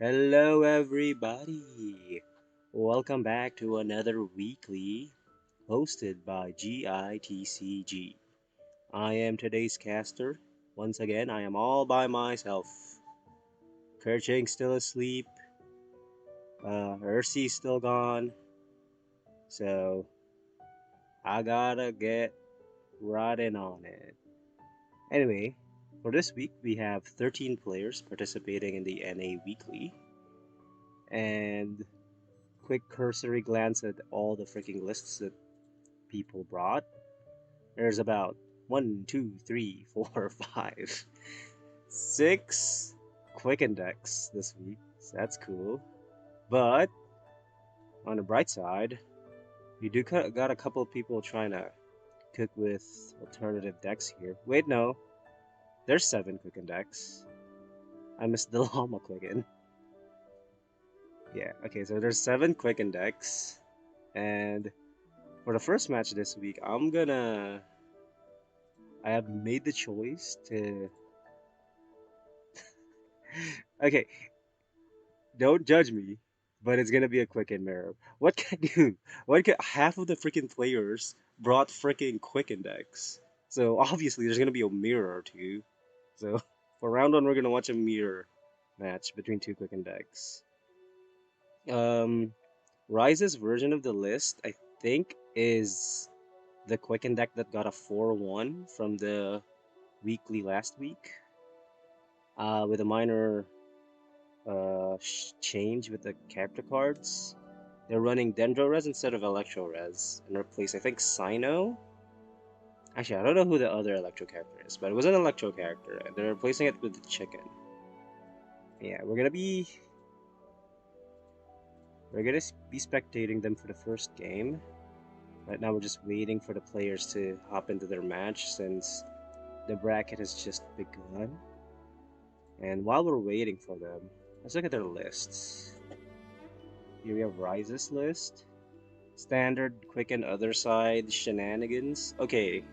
Hello, everybody. Welcome back to another weekly hosted by GITCG. I am today's caster. Once again, I am all by myself. Kerching still asleep. Ursi's still gone. So I gotta get right in on it. Anyway, for this week, we have 13 players participating in the NA Weekly. And quick cursory glance at all the freaking lists that people brought. There's about one, two, three, four, five, six quick index this week. So that's cool. But on the bright side, you do got a couple of people trying to cook with alternative decks here. Wait, no, there's seven quick index. I missed the llama quicken. Yeah, okay, so there's seven quick index, and for the first match this week, I have made the choice to. Okay, don't judge me, but it's gonna be a quicken mirror. What can I do? What can half of the freaking players brought freaking quick index? So obviously there's gonna be a mirror or two. So for round one we're gonna watch a mirror match between two quick index. Um, Rise's version of the list I think is the quicken deck that got a 4-1 from the weekly last week. With a minor change with the character cards. They're running Dendro-Res instead of Electro-Res and replace, I think, Sino. Actually, I don't know who the other Electro character is, but it was an Electro character, and they're replacing it with the Chicken. Yeah, we're gonna be spectating them for the first game. Right now, we're just waiting for the players to hop into their match since the bracket has just begun. And while we're waiting for them, let's look at their lists. Here we have Rise's list. Standard, quick, and other side shenanigans. Okay,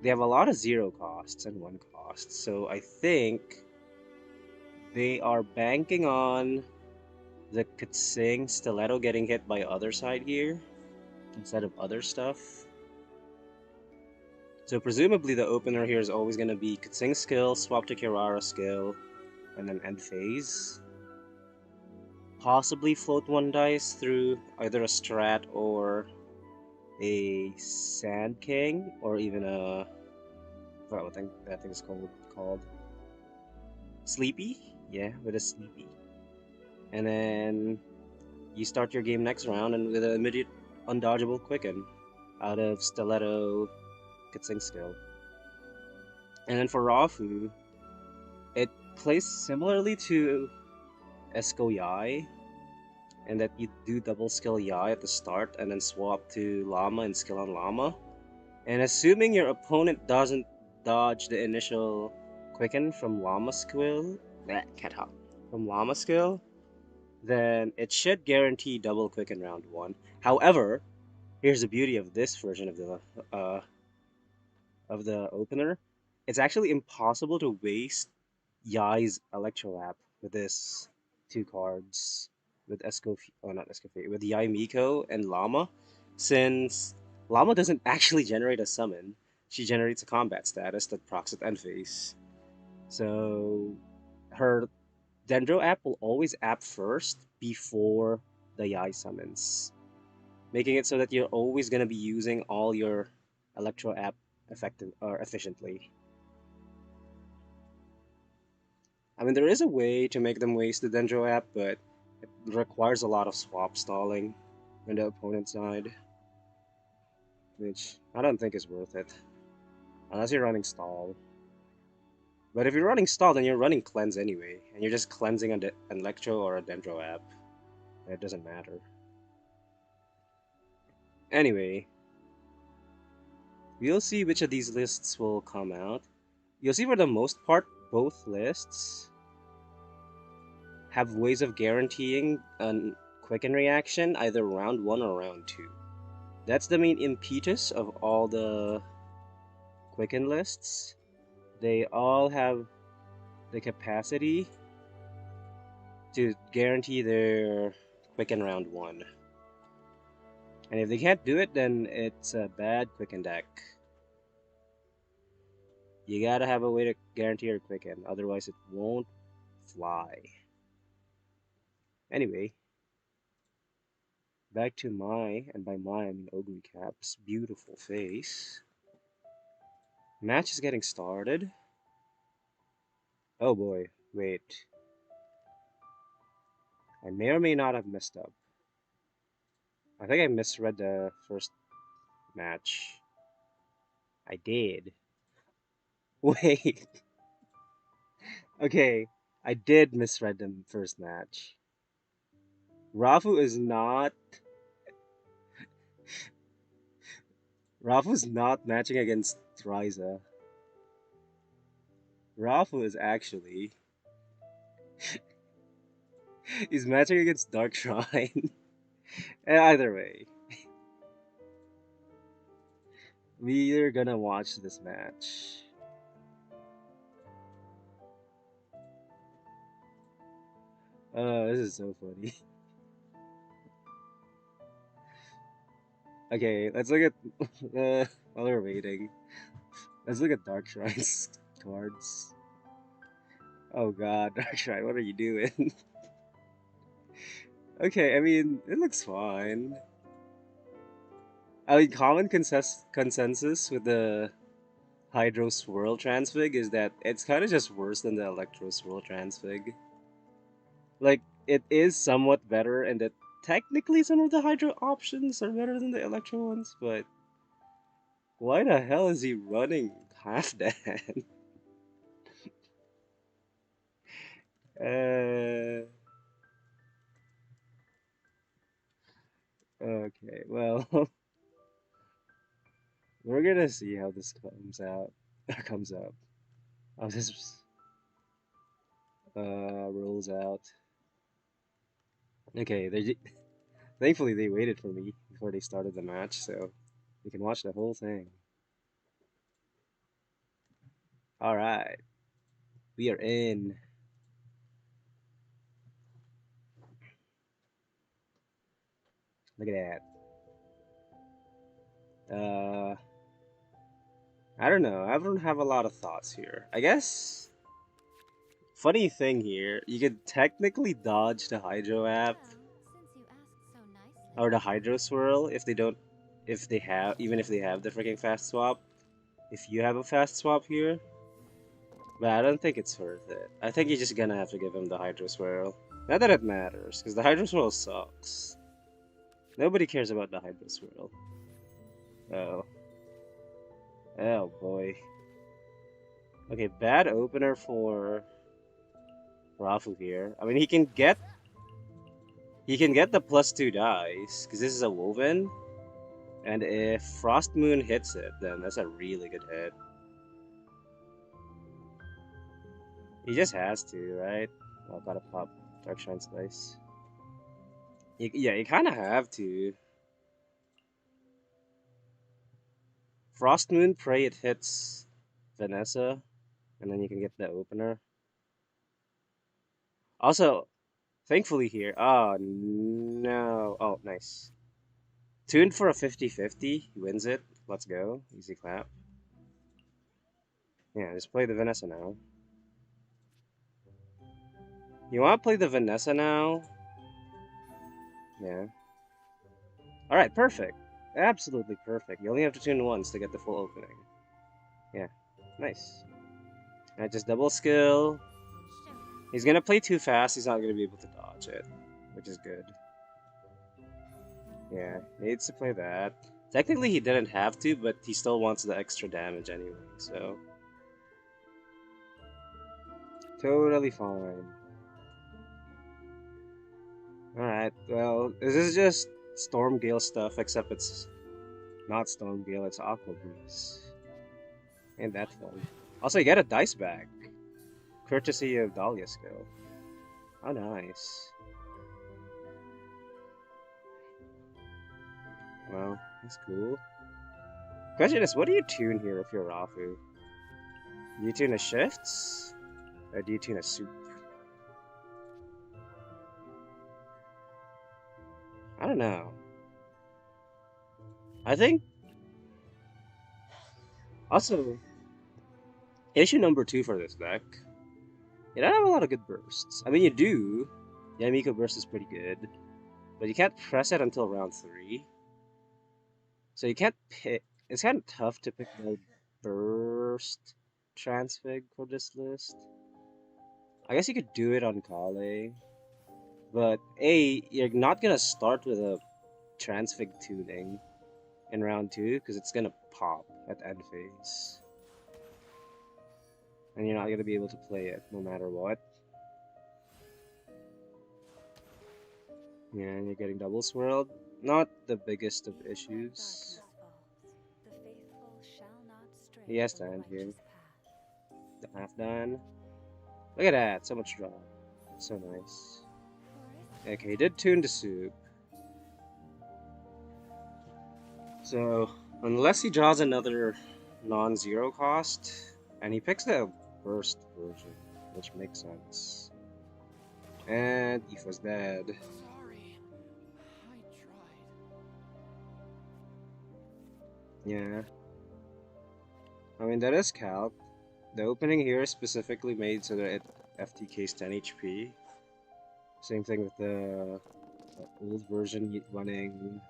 they have a lot of zero costs and one cost, so I think they are banking on the Katsing Stiletto getting hit by other side here instead of other stuff. So presumably the opener here is always going to be Katsing skill, swap to Kirara skill, and then end phase. Possibly float one dice through either a Strat or a Sand King, or even a I forgot what that thing is called Sleepy. Yeah, with a Sleepy. And then you start your game next round and with an immediate undodgeable quicken out of Stiletto Kitsing skill. And then for Rafu, it plays similarly to Esco Yai, and that you do double skill Yai at the start and then swap to Llama and skill on Llama. And assuming your opponent doesn't dodge the initial quicken from Llama skill, can't talk, from Llama skill, then it should guarantee double quicken round one. However, here's the beauty of this version uh, of the opener. It's actually impossible to waste Yai's Electro app with this two cards with not Escoffier, with Yai Miko and Llama, since Llama doesn't actually generate a summon. She generates a combat status that procs at end phase. So her Dendro app will always app first before the Yai summons, making it so that you're always going to be using all your Electro app effective or efficiently. I mean, there is a way to make them waste the Dendro app, but it requires a lot of swap stalling on the opponent's side, which I don't think is worth it, unless you're running stall. But if you're running stall, then you're running cleanse anyway, and you're just cleansing an Electro or a Dendro app. It doesn't matter. Anyway, we'll see which of these lists will come out. You'll see for the most part, both lists have ways of guaranteeing a quicken reaction either round 1 or round 2. That's the main impetus of all the quicken lists. They all have the capacity to guarantee their Quicken round 1. And if they can't do it, then it's a bad Quicken deck. You gotta have a way to guarantee your Quicken, otherwise it won't fly. Anyway, back to Mai, and by Mai I mean Ogre Cap's beautiful face. Match is getting started. Oh boy, wait. I may or may not have messed up. I think I misread the first match. I did. Wait. Okay, I did misread the first match. Rafu is not. Rafu's not matching against Ryza. Rafu is actually. He's matching against Dark Shrine. Either way, we're gonna watch this match. Oh, this is so funny. Okay, let's look at while we're waiting. Let's look at Dark Shrine's cards. Oh god, Dark Shrine, what are you doing? Okay, I mean, it looks fine. I mean, common consensus with the Hydro Swirl Transfig is that it's kind of just worse than the Electro Swirl Transfig. Like, it is somewhat better, and that technically some of the Hydro options are better than the Electro ones, but why the hell is he running half that? Okay, well, we're gonna see how this comes out. Comes up. How this rolls out. Okay, thankfully they waited for me before they started the match, so we can watch the whole thing. All right, we are in. Look at that. I don't know. I don't have a lot of thoughts here. I guess. Funny thing here, you could technically dodge the Hydro app or the Hydro Swirl if they don't, if they have, even if they have the freaking fast swap. If you have a fast swap here, but I don't think it's worth it. I think you're just gonna have to give him the Hydro Swirl. Not that it matters, because the Hydro Swirl sucks. Nobody cares about the Hydro Swirl. Oh. Oh boy. Okay, bad opener for Rafu here. I mean, he can get the +2 dice, because this is a Woven. And if Frost Moon hits it, then that's a really good hit. He just has to, right? Oh, gotta pop Dark Shine Slice. Yeah, you kind of have to. Frost Moon, pray it hits Vanessa, and then you can get the opener. Also, thankfully here. Oh, no. Oh, nice. Tuned for a 50-50. He wins it. Let's go. Easy clap. Yeah, just play the Vanessa now. You want to play the Vanessa now? Yeah. Alright, perfect. Absolutely perfect. You only have to tune once to get the full opening. Yeah, nice. Alright, just double skill. He's gonna play too fast, he's not gonna be able to dodge it, which is good. Yeah, needs to play that. Technically he didn't have to, but he still wants the extra damage anyway, so... Totally fine. Alright, well, this is just Stormgale stuff, except it's not Stormgale, it's Aqua Breeze. Ain't that fun. Also, you get a dice back. Courtesy of Dahlia skill. How nice. Well, that's cool. Question is, what do you tune here if you're Rafu? Do you tune a shifts? Or do you tune a soup? I don't know. I think also issue number 2 for this deck. You don't have a lot of good bursts. I mean, you do. Yamiko burst is pretty good, but you can't press it until round 3. So you can't pick. It's kind of tough to pick the burst transfig for this list. I guess you could do it on Kale, but you're not gonna start with a transfig tuning in round 2 because it's gonna pop at end phase, and you're not gonna be able to play it no matter what. Yeah, and you're getting double swirled. Not the biggest of issues. He has to end here. The half done. Look at that, so much draw. So nice. Okay, he did tune the soup. So, unless he draws another non-zero cost, and he picks the burst version, which makes sense. And Aoife's dead. Sorry, I tried. Yeah. I mean, that is calc. The opening here is specifically made so that it FTKs 10 HP. Same thing with the old version running.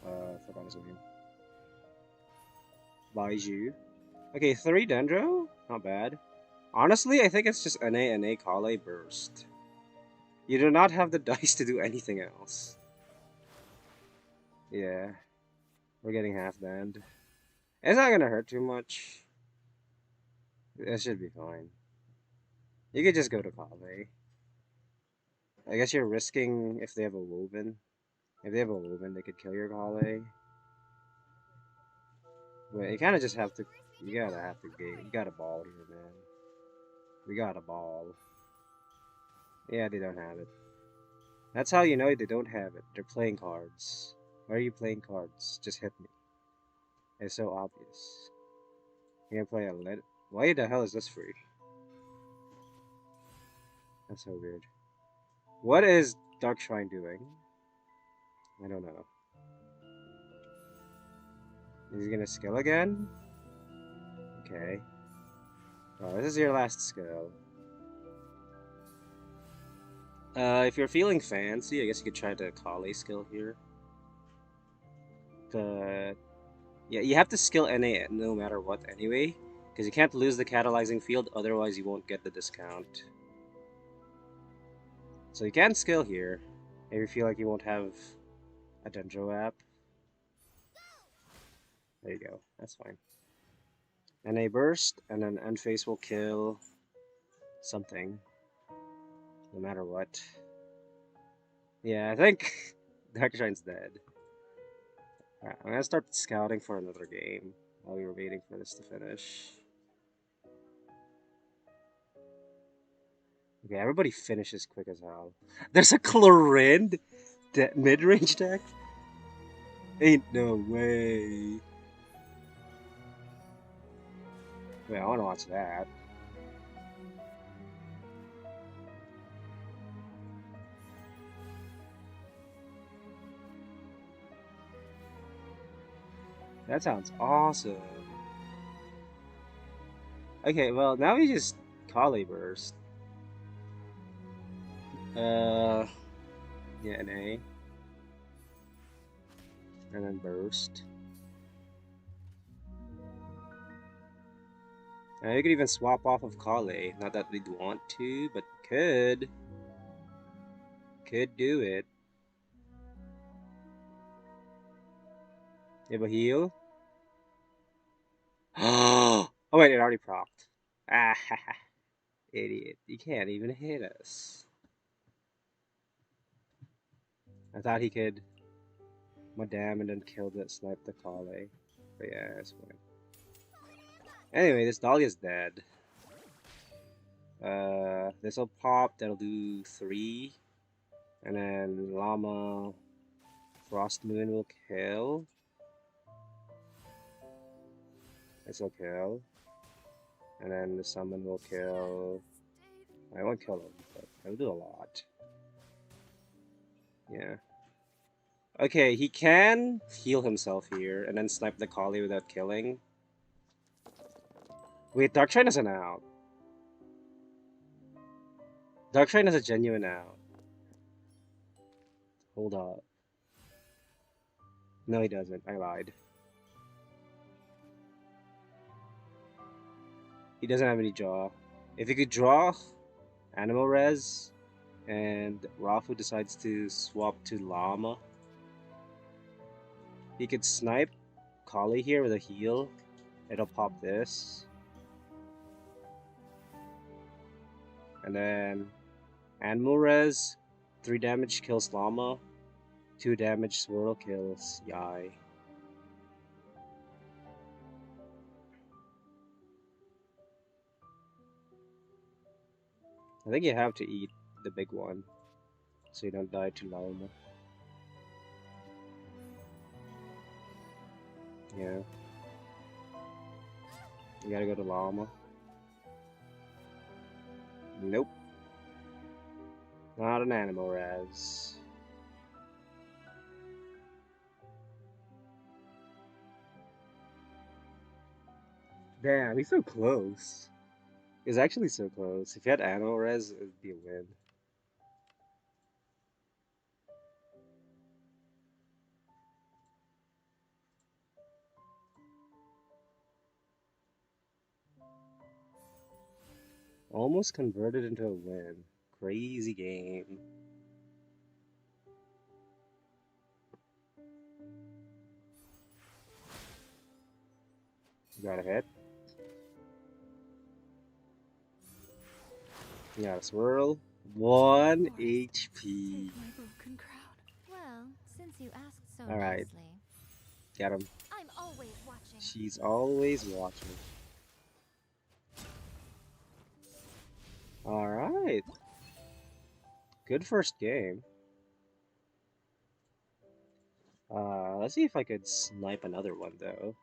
I forgot his name. Baiju. Okay, 3 Dendro? Not bad. Honestly, I think it's just NA Kale burst. You do not have the dice to do anything else. Yeah. We're getting half banned. It's not gonna hurt too much. It should be fine. You could just go to Kale. I guess you're risking if they have a Woven. If they have a Woven, they could kill your Kale. But you kind of just have to. You gotta have to game. You got a ball here, man. We got a ball. Yeah, they don't have it. That's how you know they don't have it. They're playing cards. Why are you playing cards? Just hit me. It's so obvious. You're gonna play a lit. Why the hell is this free? That's so weird. What is Dark Shrine doing? I don't know. Is he gonna skill again? Okay. Oh, this is your last skill. If you're feeling fancy, I guess you could try the Kale skill here. But yeah, you have to skill NA no matter what anyway, because you can't lose the catalyzing field, otherwise you won't get the discount. So you can skill here, if you feel like you won't have a Dendro app. There you go, that's fine. NA burst, and then end phase will kill something, no matter what. Yeah, I think Dark Shine's dead. Alright, I'm gonna start scouting for another game while we were waiting for this to finish. Okay, everybody finishes quick as hell. There's a Chlorinde mid-range deck? Ain't no way. Wait, I wanna watch that. That sounds awesome. Okay, well, now we just Kale burst. Yeah, an A. And then burst. You could even swap off of Kale. Not that we'd want to, but could. Could do it. You have a heal? Oh wait, it already procced. Ah, idiot. You can't even hit us. I thought he could Madame and then kill that snipe the Kale. But yeah, that's fine. Anyway, this Dahlia's dead. This'll pop, that'll do 3. And then Llama Frost Moon will kill. This'll kill. And then the summon will kill. I won't kill him, but it'll do a lot. Yeah. Okay, he can heal himself here and then snipe the collie without killing. Wait, Dark Shrine is an out. Dark Shrine is a genuine out. Hold up. No, he doesn't. I lied. He doesn't have any draw. If he could draw Animal Res, and Rafu decides to swap to Llama, he could snipe Kali here with a heal. It'll pop this. And then Animal Res, 3 damage kills Llama, 2 damage Swirl kills Yai. I think you have to eat the big one so you don't die to Llama. Yeah. You gotta go to Llama. Nope. Not an Animal Res. Damn, he's so close. He's actually so close. If he had Animal Res, it would be a win. Almost converted into a win. Crazy game. Got a hit. Got a swirl. 1 HP. Take my broken crown. Well, since you asked so Alright. nicely. Get him. I'm always watching. She's always watching. Alright. Good first game. Let's see if I could snipe another one though.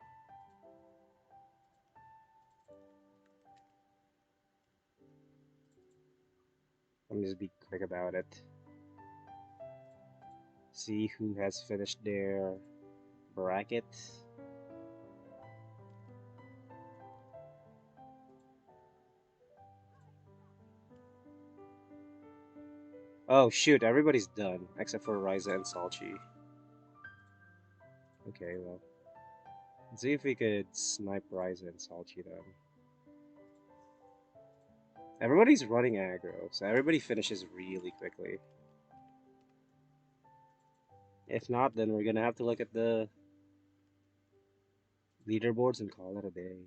Let me just be quick about it. See who has finished their bracket. Oh shoot, everybody's done except for Ryza and Salchi. Okay, well. Let's see if we could snipe Ryza and Salchi then. Everybody's running aggro, so everybody finishes really quickly. If not, then we're gonna have to look at the leaderboards and call it a day.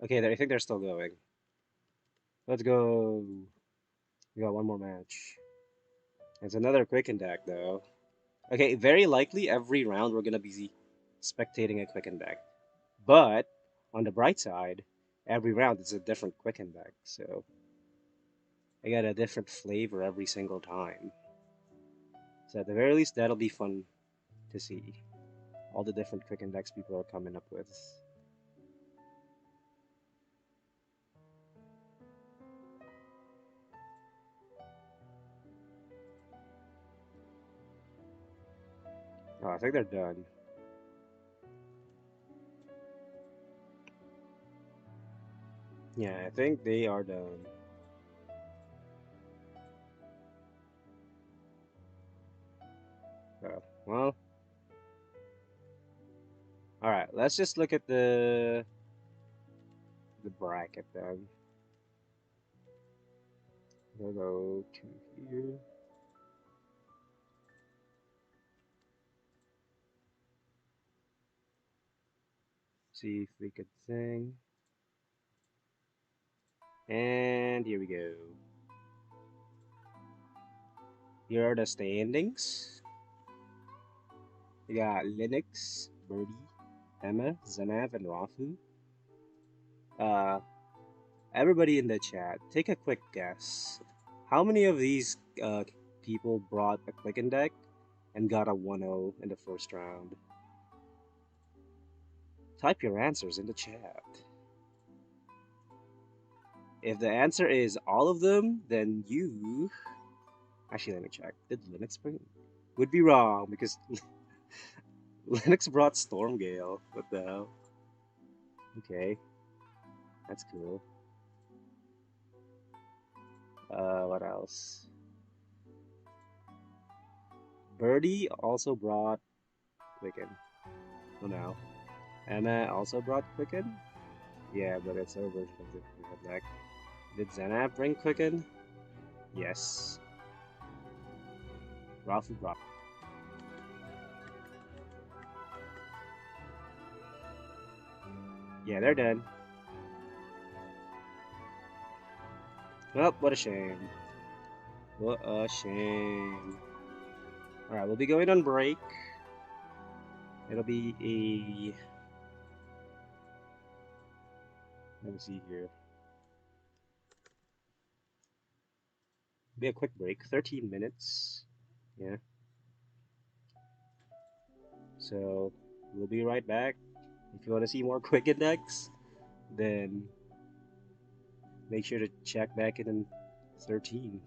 Okay, I think they're still going. Let's go. We got one more match. It's another Quicken deck, though. Okay, very likely every round we're gonna be spectating a Quicken deck. But, on the bright side, every round is a different Quicken deck, so I got a different flavor every single time. So at the very least, that'll be fun to see. All the different Quicken decks people are coming up with. Oh, I think they're done. Yeah, I think they are done. So, well. Alright, let's just look at the bracket then. We'll go to here. See if we could sing. And here we go. Here are the standings. We got Linux, Birdie, Emma, Zanav, and Rafu. Everybody in the chat, take a quick guess. How many of these people brought a Quicken deck and got a 1-0 in the first round? Type your answers in the chat. If the answer is all of them, then you Actually, let me check. Did Linux bring? Would be wrong because Linux brought Stormgale. What the hell? Okay, that's cool. What else? Birdie also brought Quicken. Oh no. Emma also brought Quicken? Yeah, but it's her version of the deck. Did Zenab bring Quicken? Yes. Rafu brought. Yeah, they're done. Oh, what a shame. What a shame. Alright, we'll be going on break. It'll be a... Let me see here. Be a quick break, 13 minutes. Yeah. So, we'll be right back. If you want to see more quick index, then make sure to check back in 13.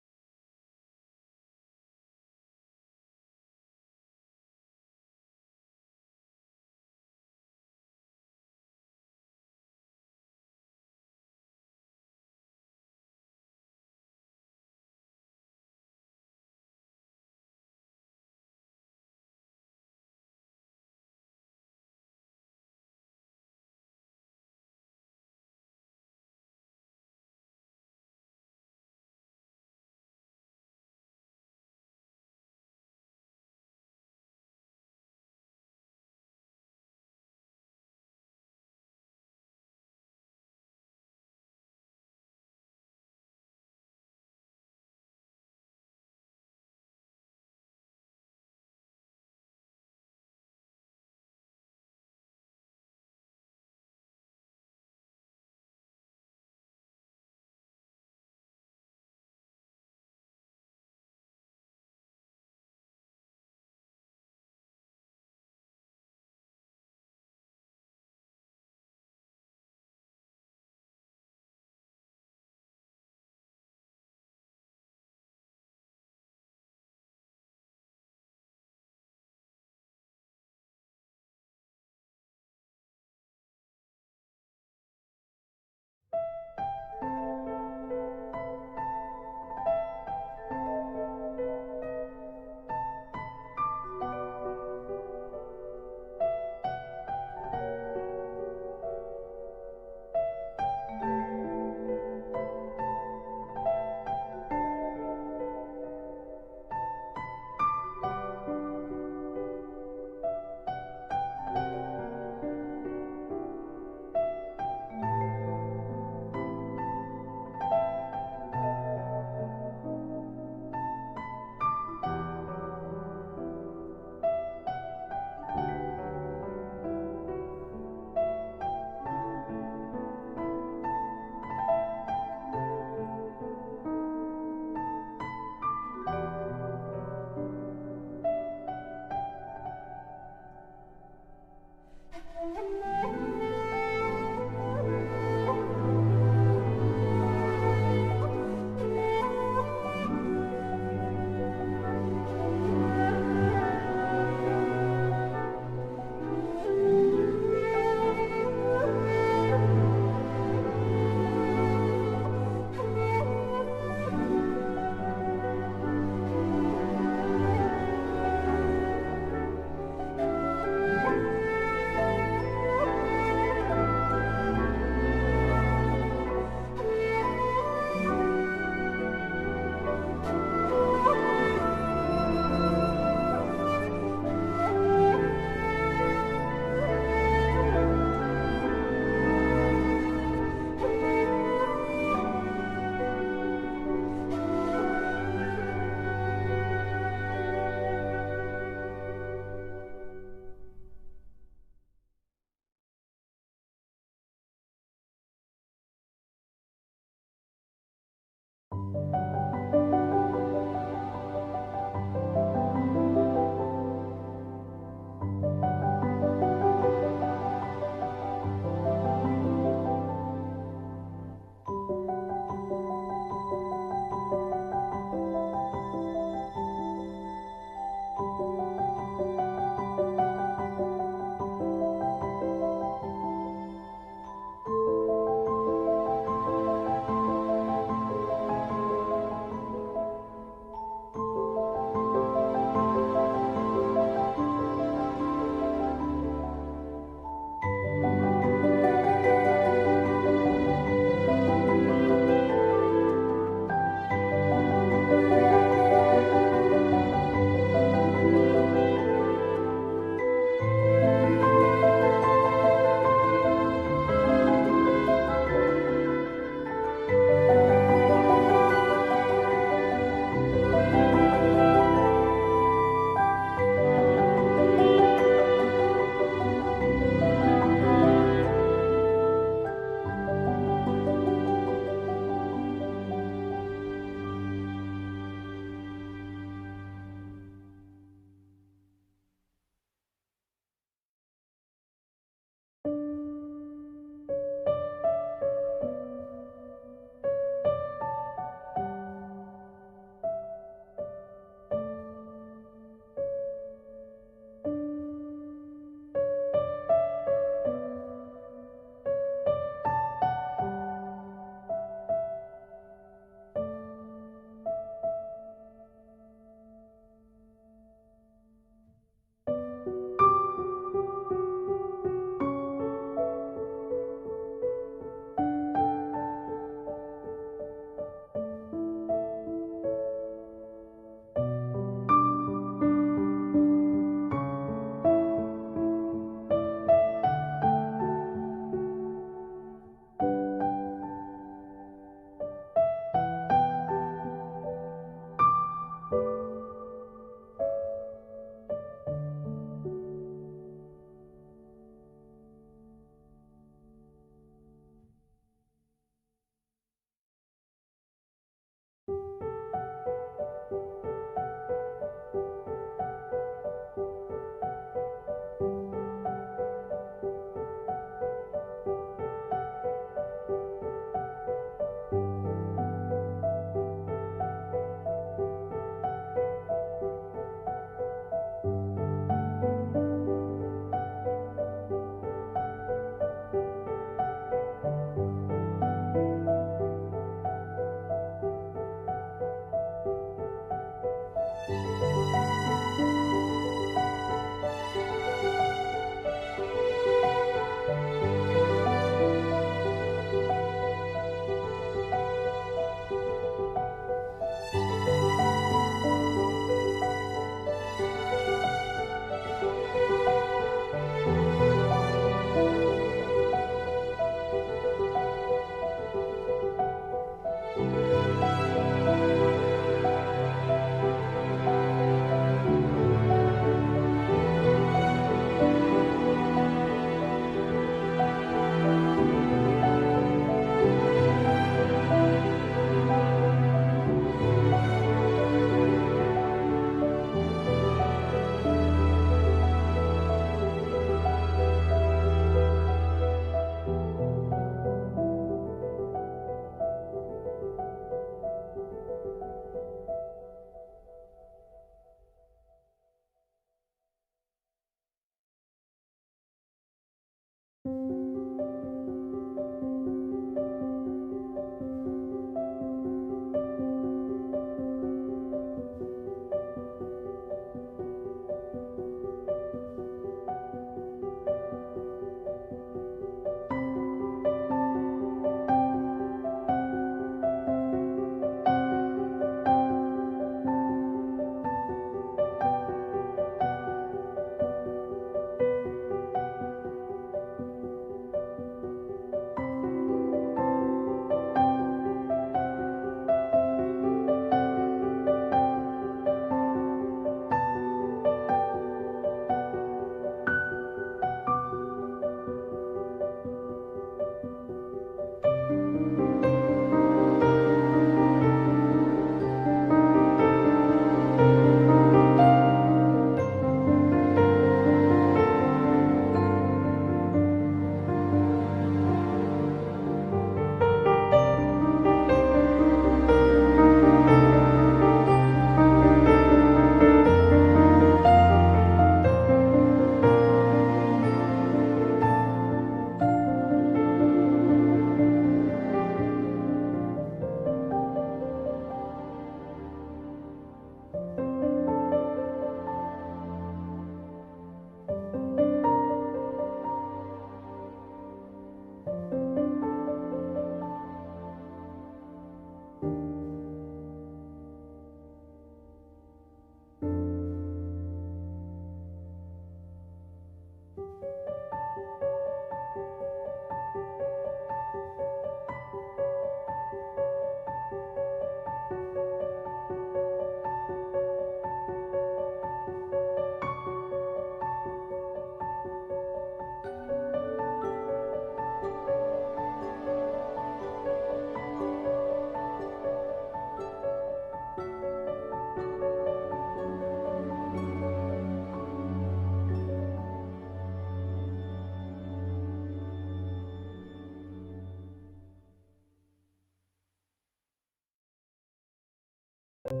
Ayo,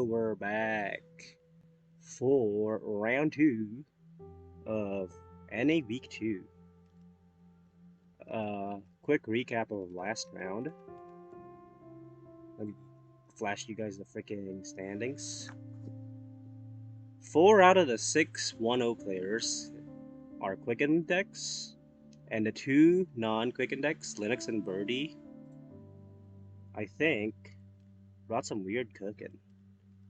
we're back for round 2 of NA Week 2. Quick recap of last round. Let me flash you guys the freaking standings. 4 out of the 6 1-0 players are Quicken decks, and the 2 non-Quicken decks, Linux and Birdie, I think, brought some weird cooking.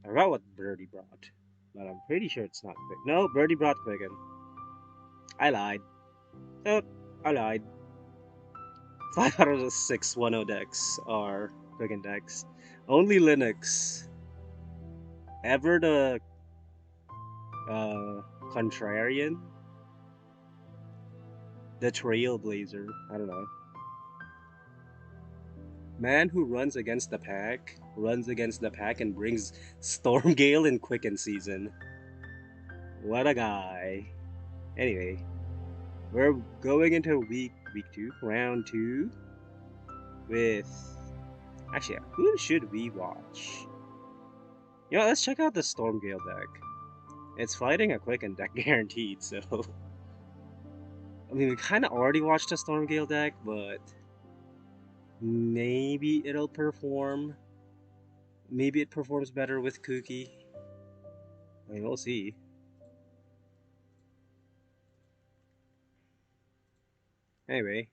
I forgot what Birdie brought, but I'm pretty sure it's not Quick. No, Birdie brought Quicken. I lied. Oh, I lied. 5 out of the 6 1-0 decks are Quicken decks. Only Linux. Ever the contrarian? The trailblazer. I don't know. Man who runs against the pack, and brings Stormgale in Quicken season. What a guy. Anyway, we're going into week 2, round 2, with... Actually, who should we watch? You know, let's check out the Stormgale deck. It's fighting a Quicken deck guaranteed, so... I mean, we kind of already watched the Stormgale deck, but... maybe it'll perform. Maybe it performs better with Kuki. I mean, we'll see. Anyway,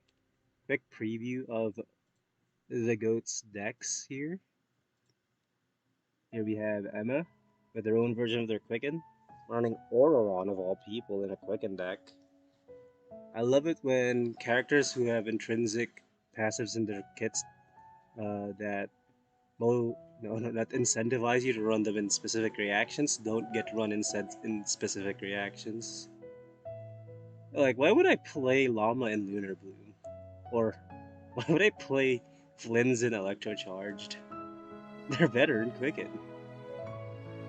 quick preview of the GOAT's decks here. Here we have Emma with their own version of their Quicken, running Auroron of all people in a Quicken deck. I love it when characters who have intrinsic passives in their kits that incentivize you to run them in specific reactions don't get run in specific reactions. Like, why would I play Llama in Lunar Bloom? Or why would I play Flynn's in Electrocharged? They're better in Quicken.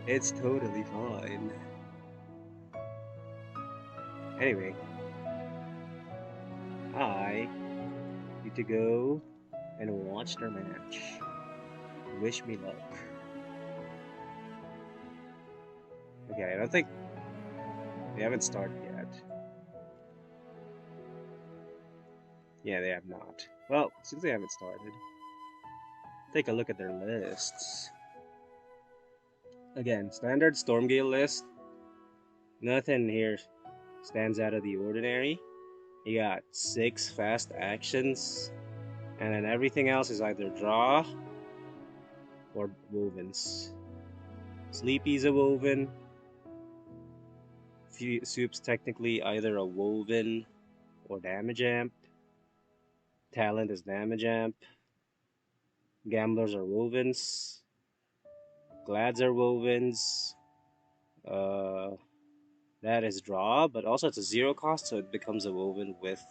It's totally fine. Anyway, I need to go and watch their match. Wish me luck. Okay, I don't think they haven't started yet. Yeah, they have not. Well, since they haven't started, take a look at their lists. Again, standard Stormgale list. Nothing here stands out of the ordinary. You got 6 fast actions, and then everything else is either draw or wovens. Sleepy's a woven. Soup's technically either a woven or damage amp. Talent is damage amp. Gamblers are wovens. Glads are wovens. That is draw, but also it's a 0 cost, so it becomes a woven with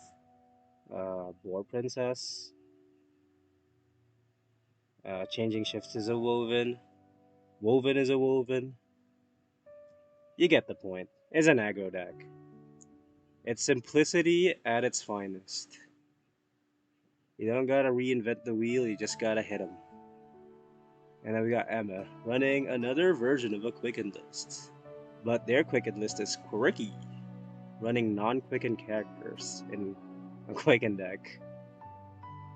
Boar Princess. Changing Shifts is a woven. Woven is a woven. You get the point. It's an aggro deck. It's simplicity at its finest. You don't gotta reinvent the wheel, you just gotta hit them. And then we got Emma, running another version of a Quicken list. But their Quicken list is quirky, running non-Quicken characters in a Quicken deck.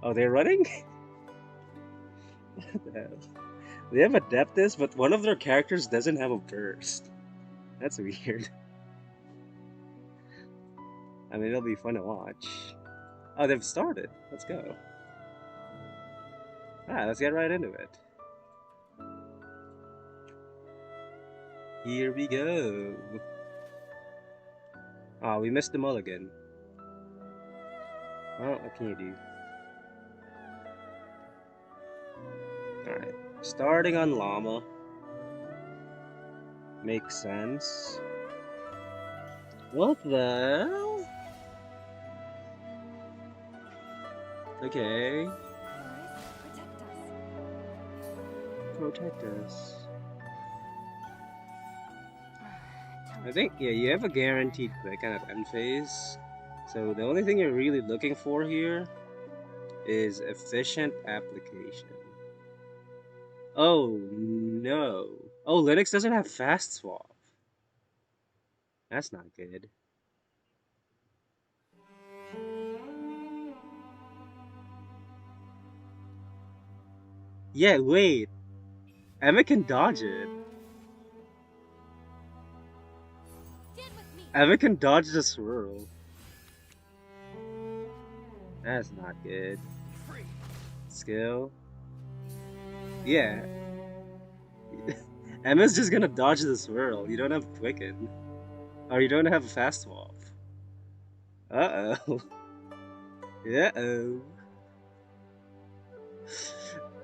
Oh, they're running? What the hell? They have Adeptus, but one of their characters doesn't have a burst. That's weird. I mean, it'll be fun to watch. Oh, they've started. Let's go. Let's get right into it. Here we go. Oh, we missed the mulligan. Well, what can you do? Alright. Starting on Llama. Makes sense. What the hell? Okay. Boris, Protect us. I Don't think, talk. yeah, you have a guaranteed click on end phase. So the only thing you're really looking for here is efficient application. Oh, no. Oh, Linux doesn't have fast swap. That's not good. Yeah, wait. Emma can dodge it. Stand with me. Emma can dodge the swirl. That's not good. Free. Skill. Yeah. Emma's just gonna dodge the swirl. You don't have Quicken. Or you don't have a fast swap. Uh-oh. Uh-oh.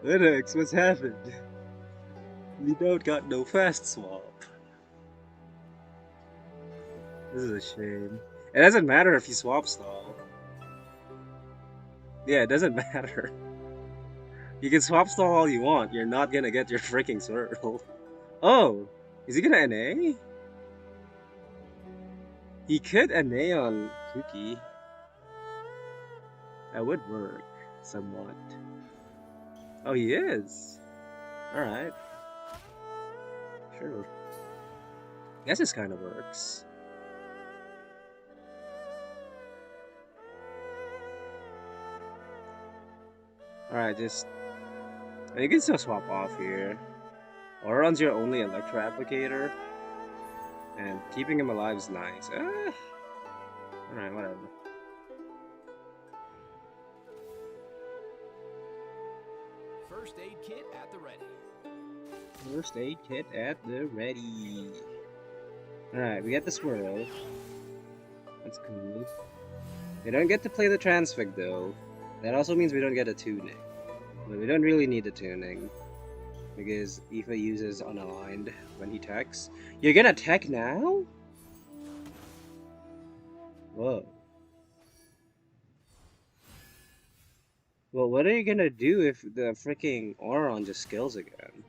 Linux, what's happened? We don't got no fast swap. This is a shame. It doesn't matter if you swap stall. Yeah, it doesn't matter. You can swap stall all you want. You're not gonna get your freaking swirl. Oh, is he gonna NA? He could NA on Kuki. That would work, somewhat. Oh, he is. Alright. Sure. Guess this kind of works. Alright, just... You can still swap off here. Auron's your only Electro applicator. And keeping him alive is nice. Alright, whatever. First aid kit at the ready. First aid kit at the ready. Alright, we get the swirl. That's cool. We don't get to play the transfig though. That also means we don't get a tuning. But we don't really need the tuning. Because Aoife uses unaligned when he techs. You're gonna tech now? Whoa. Well, what are you gonna do if the freaking Auron just skills again?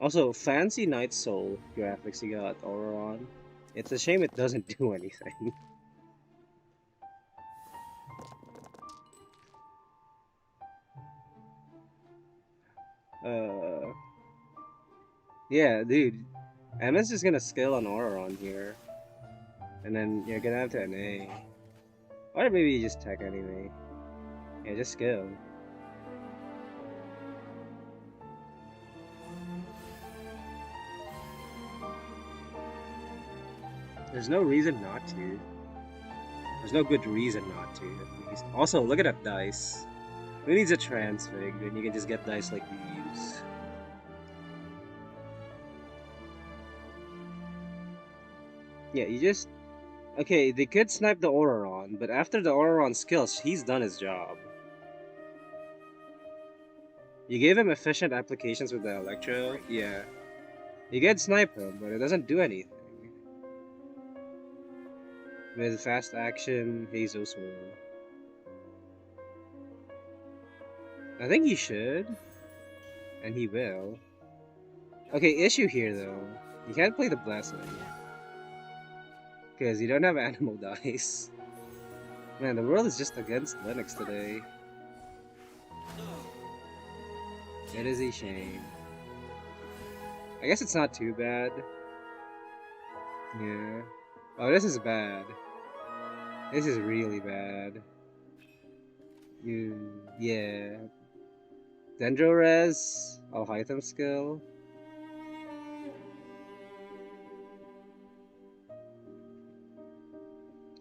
Also, fancy Night Soul graphics you got, Auron. It's a shame it doesn't do anything. Yeah, dude. Emma's just gonna skill on Auron here. And then you're gonna have to NA. Or maybe you just tech anyway. Yeah, just skill. There's no reason not to. There's no good reason not to, at least. Also, look at that dice. Who needs a transfig? Then you can just get dice like you use. Yeah, you just... Okay, they could snipe the Auron, but after the Auron skills, he's done his job. You gave him efficient applications with the Electro? Yeah. You can snipe him, but it doesn't do anything. With fast action, Hazel Swirl. I think he should. And he will. Okay, issue here though. You can't play the Blessing. Because you don't have animal dice. Man, the world is just against Linux today. It is a shame. I guess it's not too bad. Yeah. Oh, this is bad. This is really bad. Yeah. Dendrores, Alhaitham skill.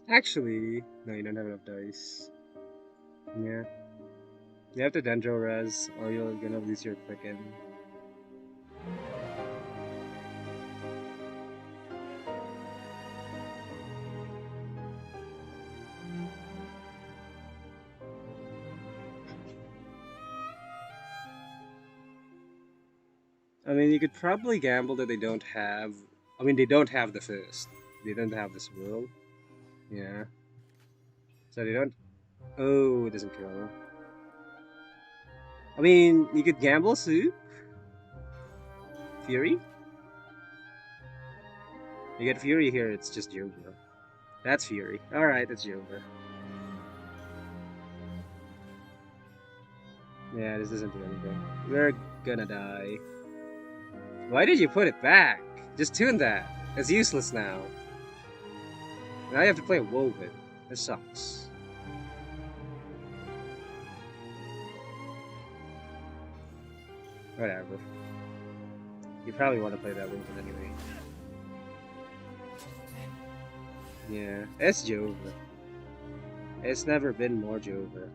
Actually, no, you don't have enough dice. Yeah. You have to Dendrores, or you're gonna lose your Quicken. I mean, you could probably gamble that they don't have... I mean, they don't have the fist. They don't have this world. Yeah. So they don't. Oh, it doesn't kill. I mean, you could gamble Soup. Fury? You get Fury here, it's just Jover. That's Fury. Alright, that's Jover. Yeah, this doesn't do anything. We're gonna die. Why did you put it back? Just tune that. It's useless now. Now you have to play Woven. This sucks. Whatever. You probably want to play that Woven anyway. Yeah, it's Jover. It's never been more Jover.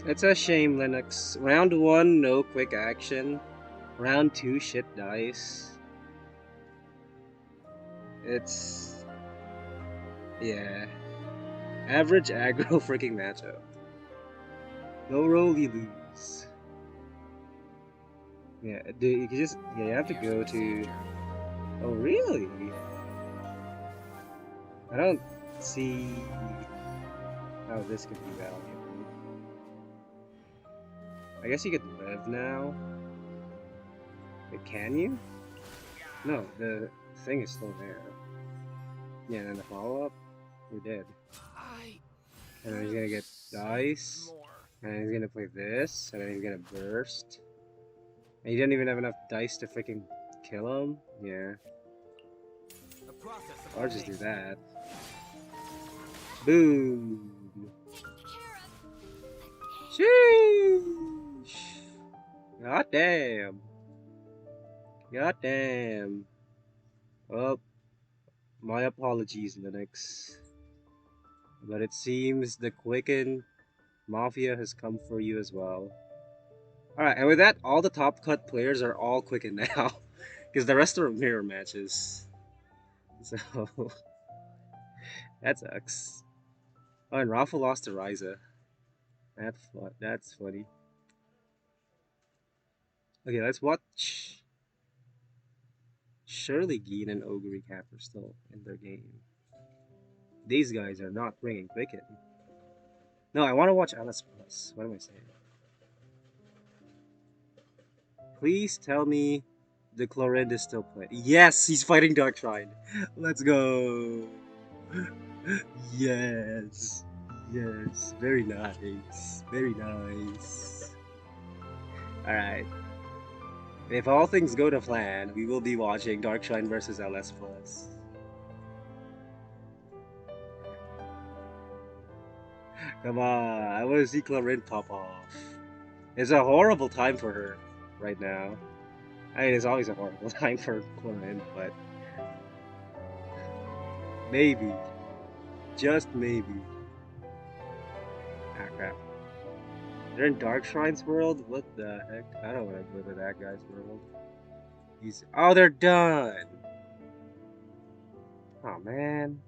It's a shame, Linux. Round 1, no quick action. Round 2, shit dice. It's... yeah. Average aggro freaking matchup. No roll, you lose. Yeah, dude, you can just... yeah, you have to go to... oh, really? I don't see how this could be valuable. I guess you could live now. But can you? No, the thing is still there. Yeah, and then the follow-up, you're dead. And then he's gonna get dice, and then he's gonna play this, and then he's gonna burst. And you didn't even have enough dice to freaking kill him? Yeah. Or just do that. Boom! Sheesh! God damn! God damn! Well, my apologies, Linux. But it seems the Quicken Mafia has come for you as well. Alright, and with that, all the top cut players are all Quicken now. Because the rest are mirror matches. So, that sucks. Oh, and Rafa lost to Ryza. That's funny. Okay, let's watch. Surely Geen and Ogre Recap are still in their game. These guys are not bringing Quicken. No, I want to watch Alice Plus. What am I saying? Please tell me the Chlorinde is still playing. Yes, he's fighting Dark Shrine. Let's go. Yes. Yes. Very nice. Very nice. Alright. If all things go to plan, we will be watching Dark Shrine versus LS Plus. Come on, I want to see Chlorinde pop off. It's a horrible time for her right now. I mean, it's always a horrible time for Chlorinde, but maybe, just maybe. Ah, crap. They're in Dark Shrine's world? What the heck? I don't want to go to that guy's world. Oh, they're done! Oh, man.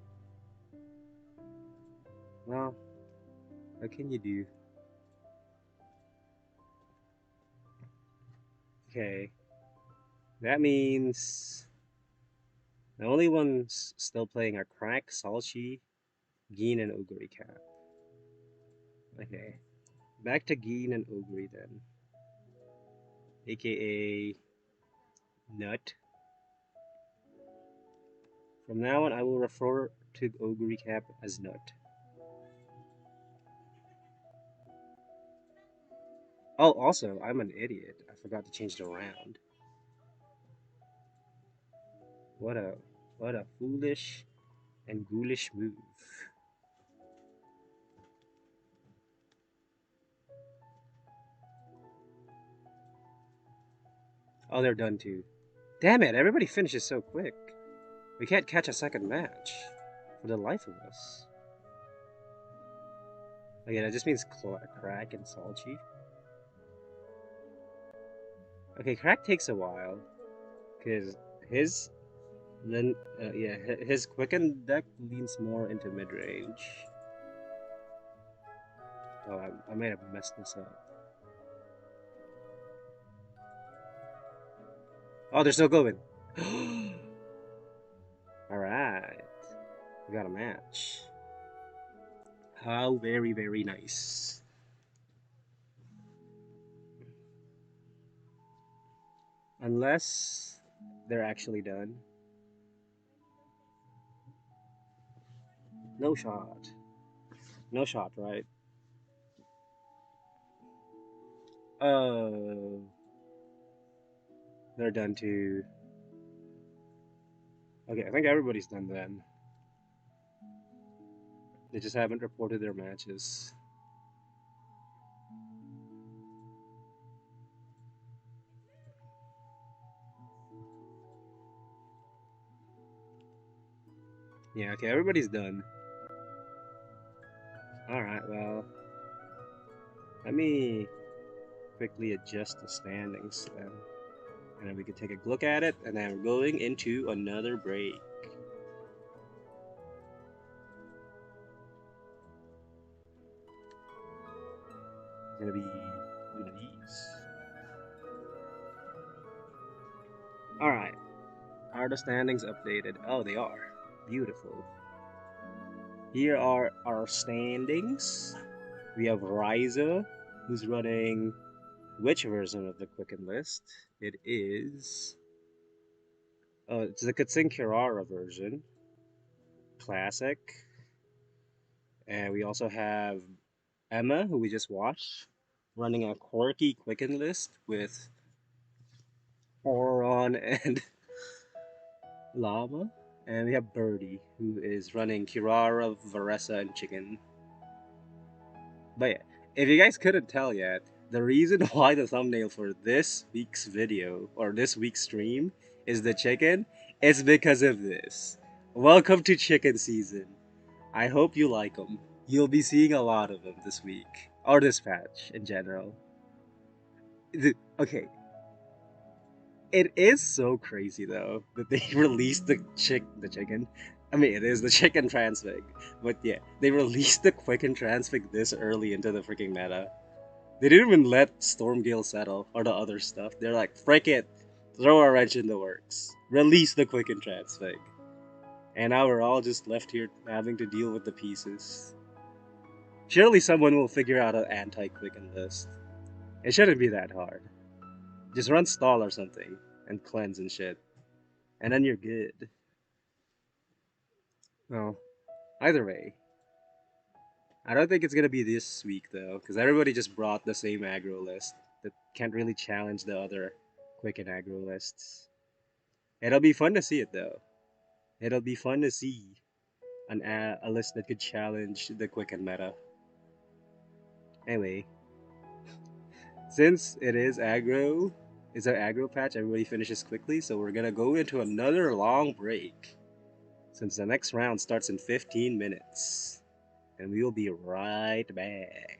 Well, what can you do? Okay. That means the only ones still playing are Crack, Salchi, Geen, and Ogre Cap. Okay. Back to Geen and Ogre then. AKA Nut. From now on, I will refer to Ogre Cap as Nut. Oh, also, I'm an idiot. I forgot to change it around. What a foolish and ghoulish move. Oh, they're done too. Damn it, everybody finishes so quick. We can't catch a second match. For the life of us. Okay, that just means Crack and Salchi. Okay, Crack takes a while. Because his... his Quicken deck leans more into mid-range. Oh, I might have messed this up. Oh, they're still going. Alright. We got a match. How very, very nice. Unless they're actually done. No shot. No shot, right? Oh, they're done too. Okay, I think everybody's done then. They just haven't reported their matches. Yeah, okay, everybody's done. Alright, well, let me quickly adjust the standings then. And then we can take a look at it, and then we're going into another break. It's gonna be one of these. Alright, are the standings updated? Oh, they are. Beautiful. Here are our standings. We have Ryza, who's running which version of the Quicken list? It is. It's the Katsing Kirara version, classic. And we also have Emma, who we just watched, running a quirky Quicken list with Oron and Llama. And we have Birdie, who is running Kirara, Varesa, and Chicken. But yeah, if you guys couldn't tell yet, the reason why the thumbnail for this week's video or this week's stream is the chicken is because of this. Welcome to chicken season. I hope you like them. You'll be seeing a lot of them this week or this patch in general. Okay, it is so crazy though that they released the chicken. I mean, it is the chicken transfig, but yeah, they released the quicken transfig this early into the freaking meta. They didn't even let Stormgale settle or the other stuff. They're like, frick it, throw a wrench in the works, release the quicken transfig, and now we're all just left here having to deal with the pieces. Surely someone will figure out an anti-quicken list. It shouldn't be that hard. Just run stall or something and cleanse and shit, and then you're good. Well, either way, I don't think it's gonna be this week though, because everybody just brought the same aggro list that can't really challenge the other quick and aggro lists. It'll be fun to see it though. It'll be fun to see a list that could challenge the quick and meta. Anyway, since it is aggro, it's an aggro patch, everybody finishes quickly, so we're gonna go into another long break. Since the next round starts in 15 minutes. And we will be right back.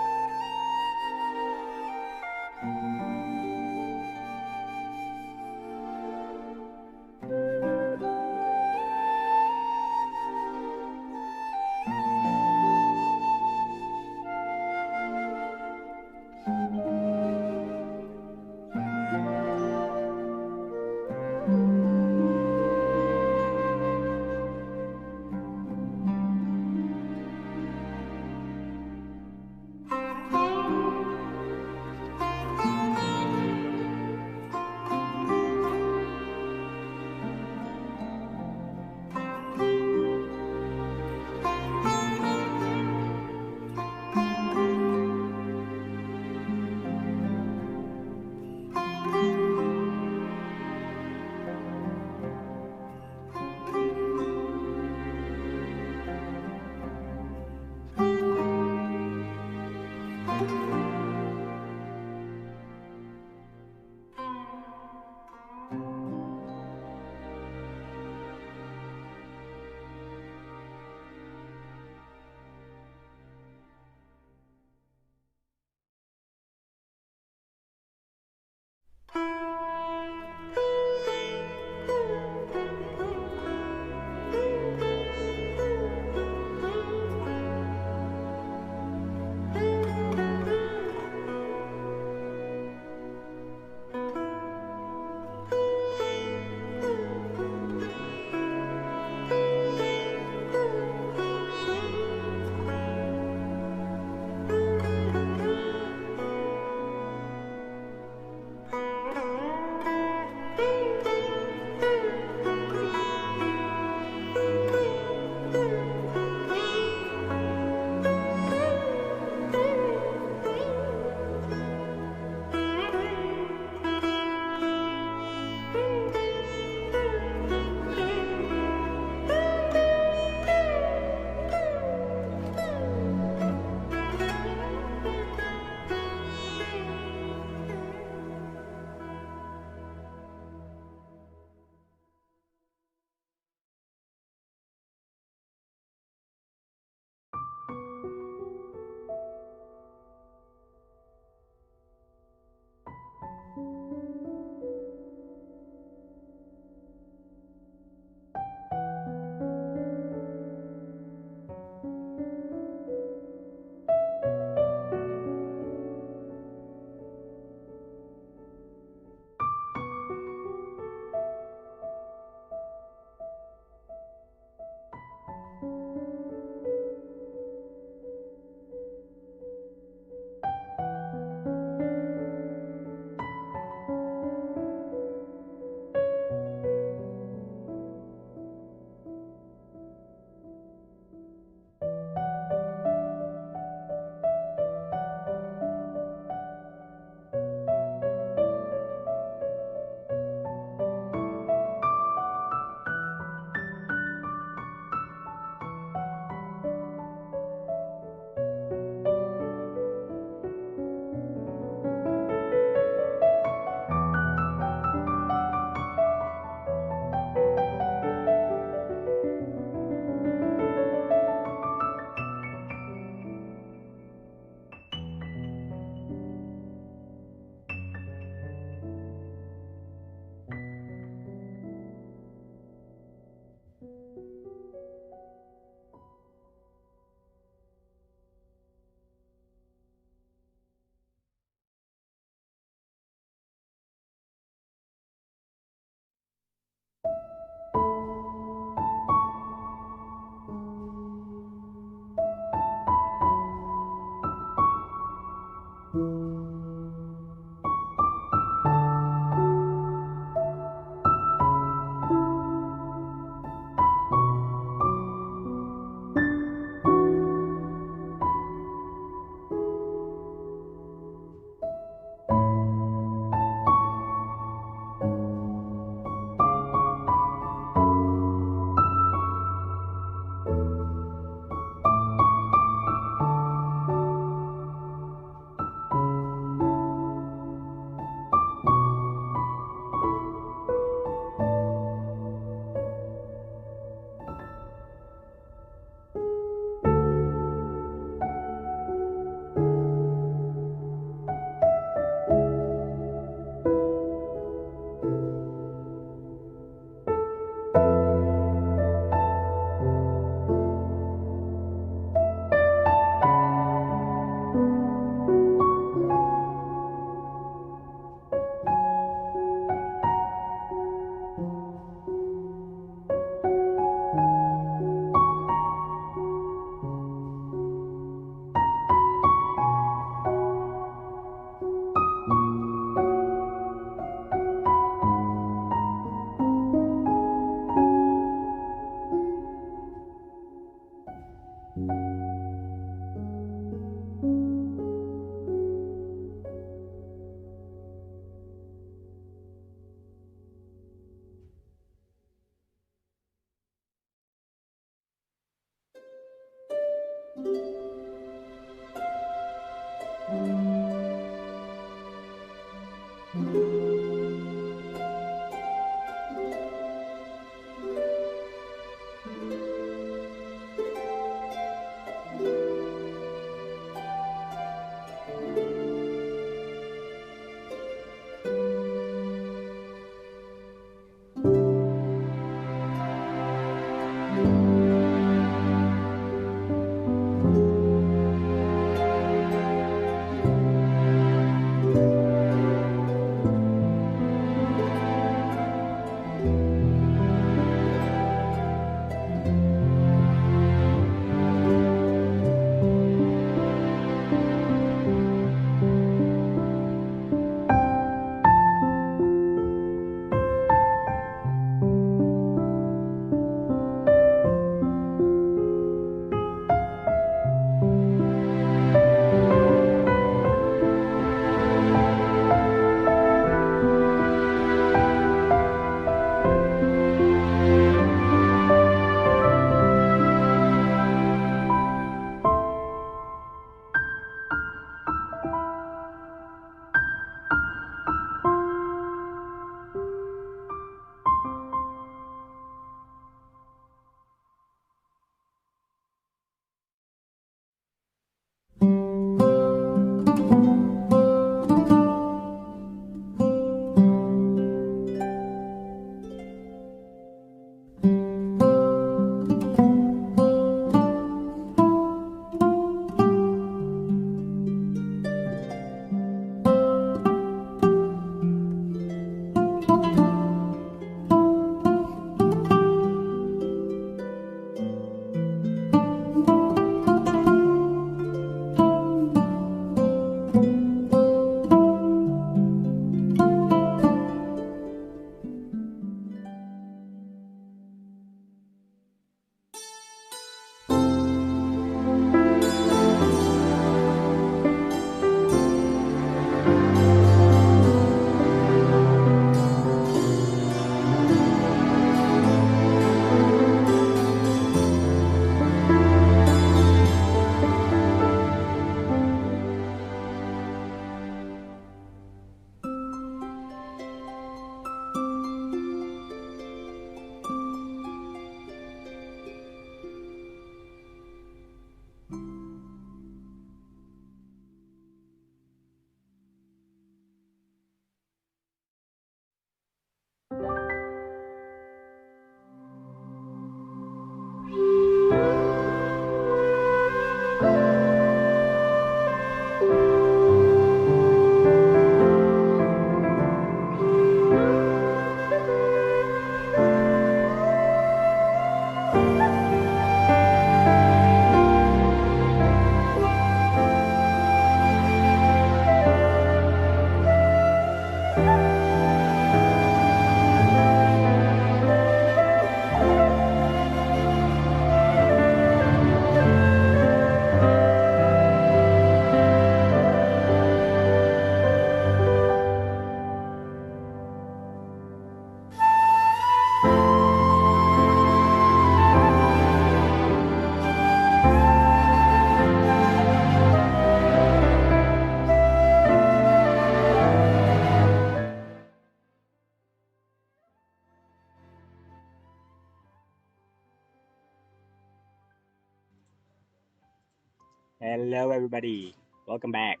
Hello, everybody. Welcome back.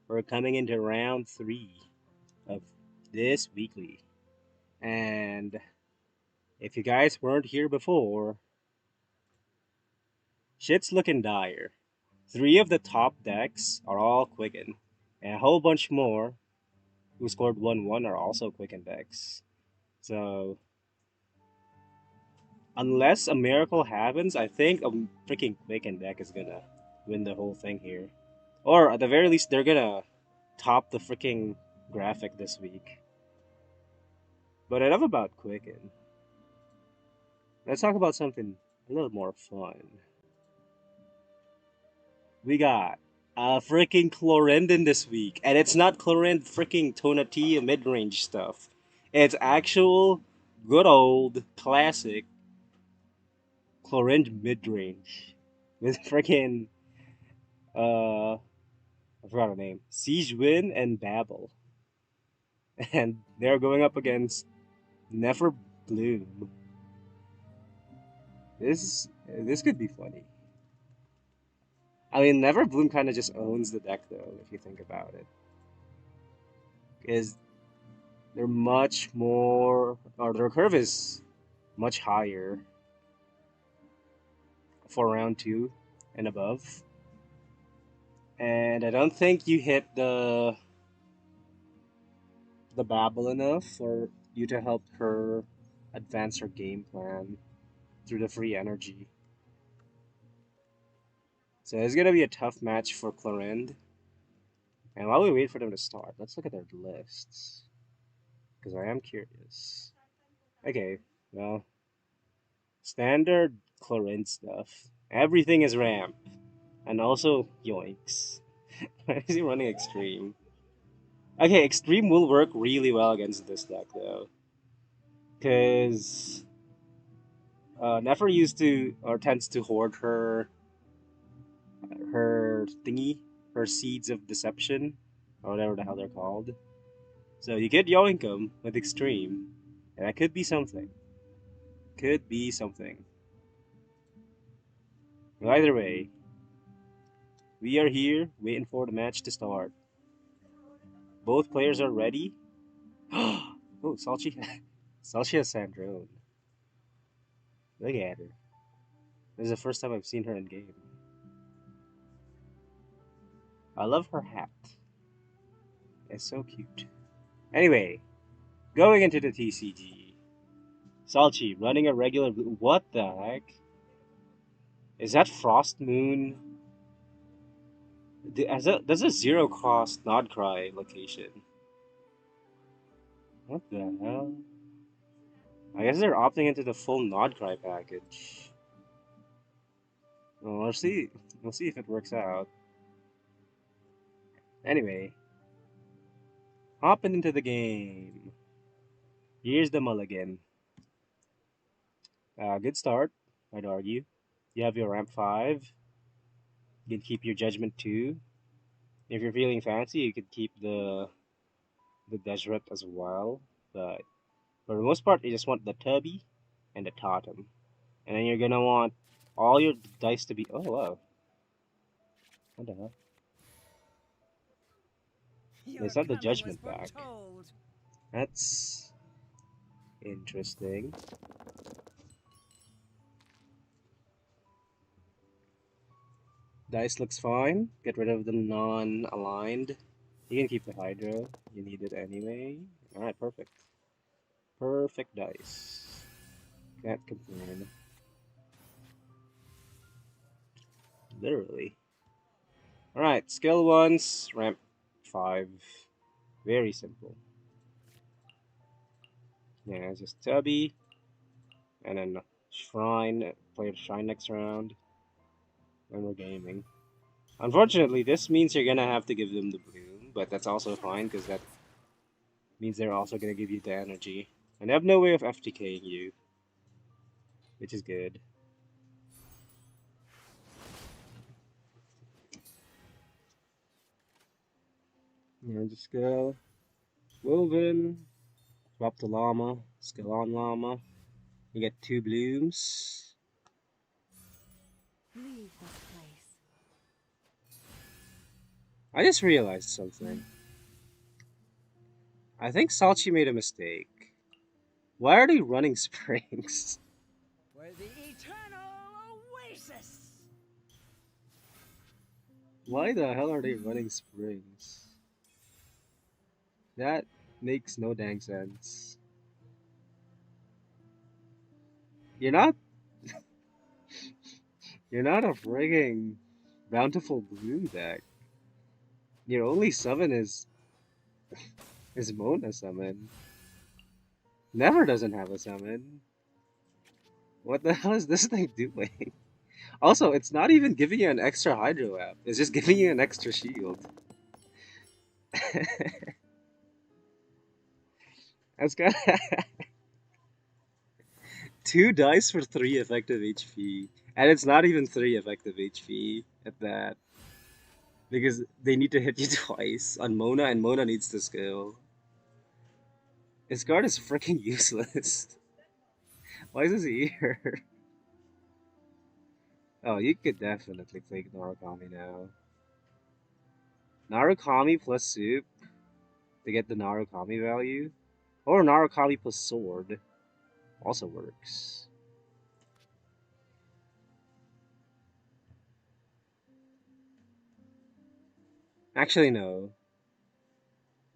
We're coming into round 3 of this weekly. And if you guys weren't here before, shit's looking dire. 3 of the top decks are all Quicken, and a whole bunch more who scored 1-1 are also Quicken decks. So, unless a miracle happens, I think a freaking Quicken deck is gonna win the whole thing here. Or at the very least, they're gonna top the freaking graphic this week. But enough about Quicken. Let's talk about something a little more fun. We got freaking Chlorindon this week, and it's not Chlorind freaking Tonati mid range stuff. It's actual good old classic Chlorind mid range with freaking I forgot her name, Siege Win and Babel, and they're going up against Never Bloom. This could be funny. I mean, Never Bloom kind of just owns the deck, though, if you think about it. Is they're much more, or their curve is much higher for round 2 and above. And I don't think you hit the Babel enough for you to help her advance her game plan through the free energy. So it's gonna be a tough match for Clorind. And while we wait for them to start, let's look at their lists. Because I am curious. Okay, well, standard Chlorine stuff. Everything is ramp. And also, yoinks. Why is he running extreme? Okay, extreme will work really well against this deck, though. Because Nefer used to, or tends to hoard her thingy, her seeds of deception, or whatever the hell they're called. So you could yoink them with extreme, and that could be something. Could be something. But either way, we are here waiting for the match to start. Both players are ready. Oh, Salchi, Salchi has Sandrone. Look at her. This is the first time I've seen her in game. I love her hat. It's so cute. Anyway, going into the TCG. Salchi running a regular. What the heck? Is that Frost Moon? That's a zero cost Nodcry location. What the hell? I guess they're opting into the full Nodcry package. Well, we'll see. We'll see if it works out. Anyway, hopping into the game. Here's the mulligan. Good start, I'd argue. You have your ramp 5. You can keep your judgment 2. If you're feeling fancy, you could keep the Deseret as well. But for the most part, you just want the Tubby and the Totem. And then you're gonna want all your dice to be. Oh, wow. What the hell? They sent the judgment back. That's interesting. Dice looks fine. Get rid of the non-aligned. You can keep the Hydra. You need it anyway. Alright, perfect. Perfect dice. Can't complain. Literally. Alright, skill 1s, ramp 5. Very simple. Yeah, just Tubby. And then Shrine. Play the Shrine next round. And we're gaming. Unfortunately, this means you're gonna have to give them the bloom, but that's also fine because that means they're also gonna give you the energy. And they have no way of FTKing you, which is good. Yeah, just go Woven, swap the llama, skill on llama. You get 2 blooms. Leave this place. I just realized something. I think Salchi made a mistake. Why are they running springs? For the eternal oasis! Why the hell are they running springs? That makes no dang sense. You're not you're not a frigging bountiful bloom deck. Your only summon is Mona summon. Never doesn't have a summon. What the hell is this thing doing? Also, it's not even giving you an extra Hydro app. It's just giving you an extra shield. That's got 2 dice for 3 effective HP. And it's not even 3 effective HP at that. Because they need to hit you twice on Mona, and Mona needs to scale. His card is freaking useless. Why is this here? Oh, you could definitely play Narukami now. Narukami plus soup to get the Narukami value. Or Narukami plus sword also works. Actually, no.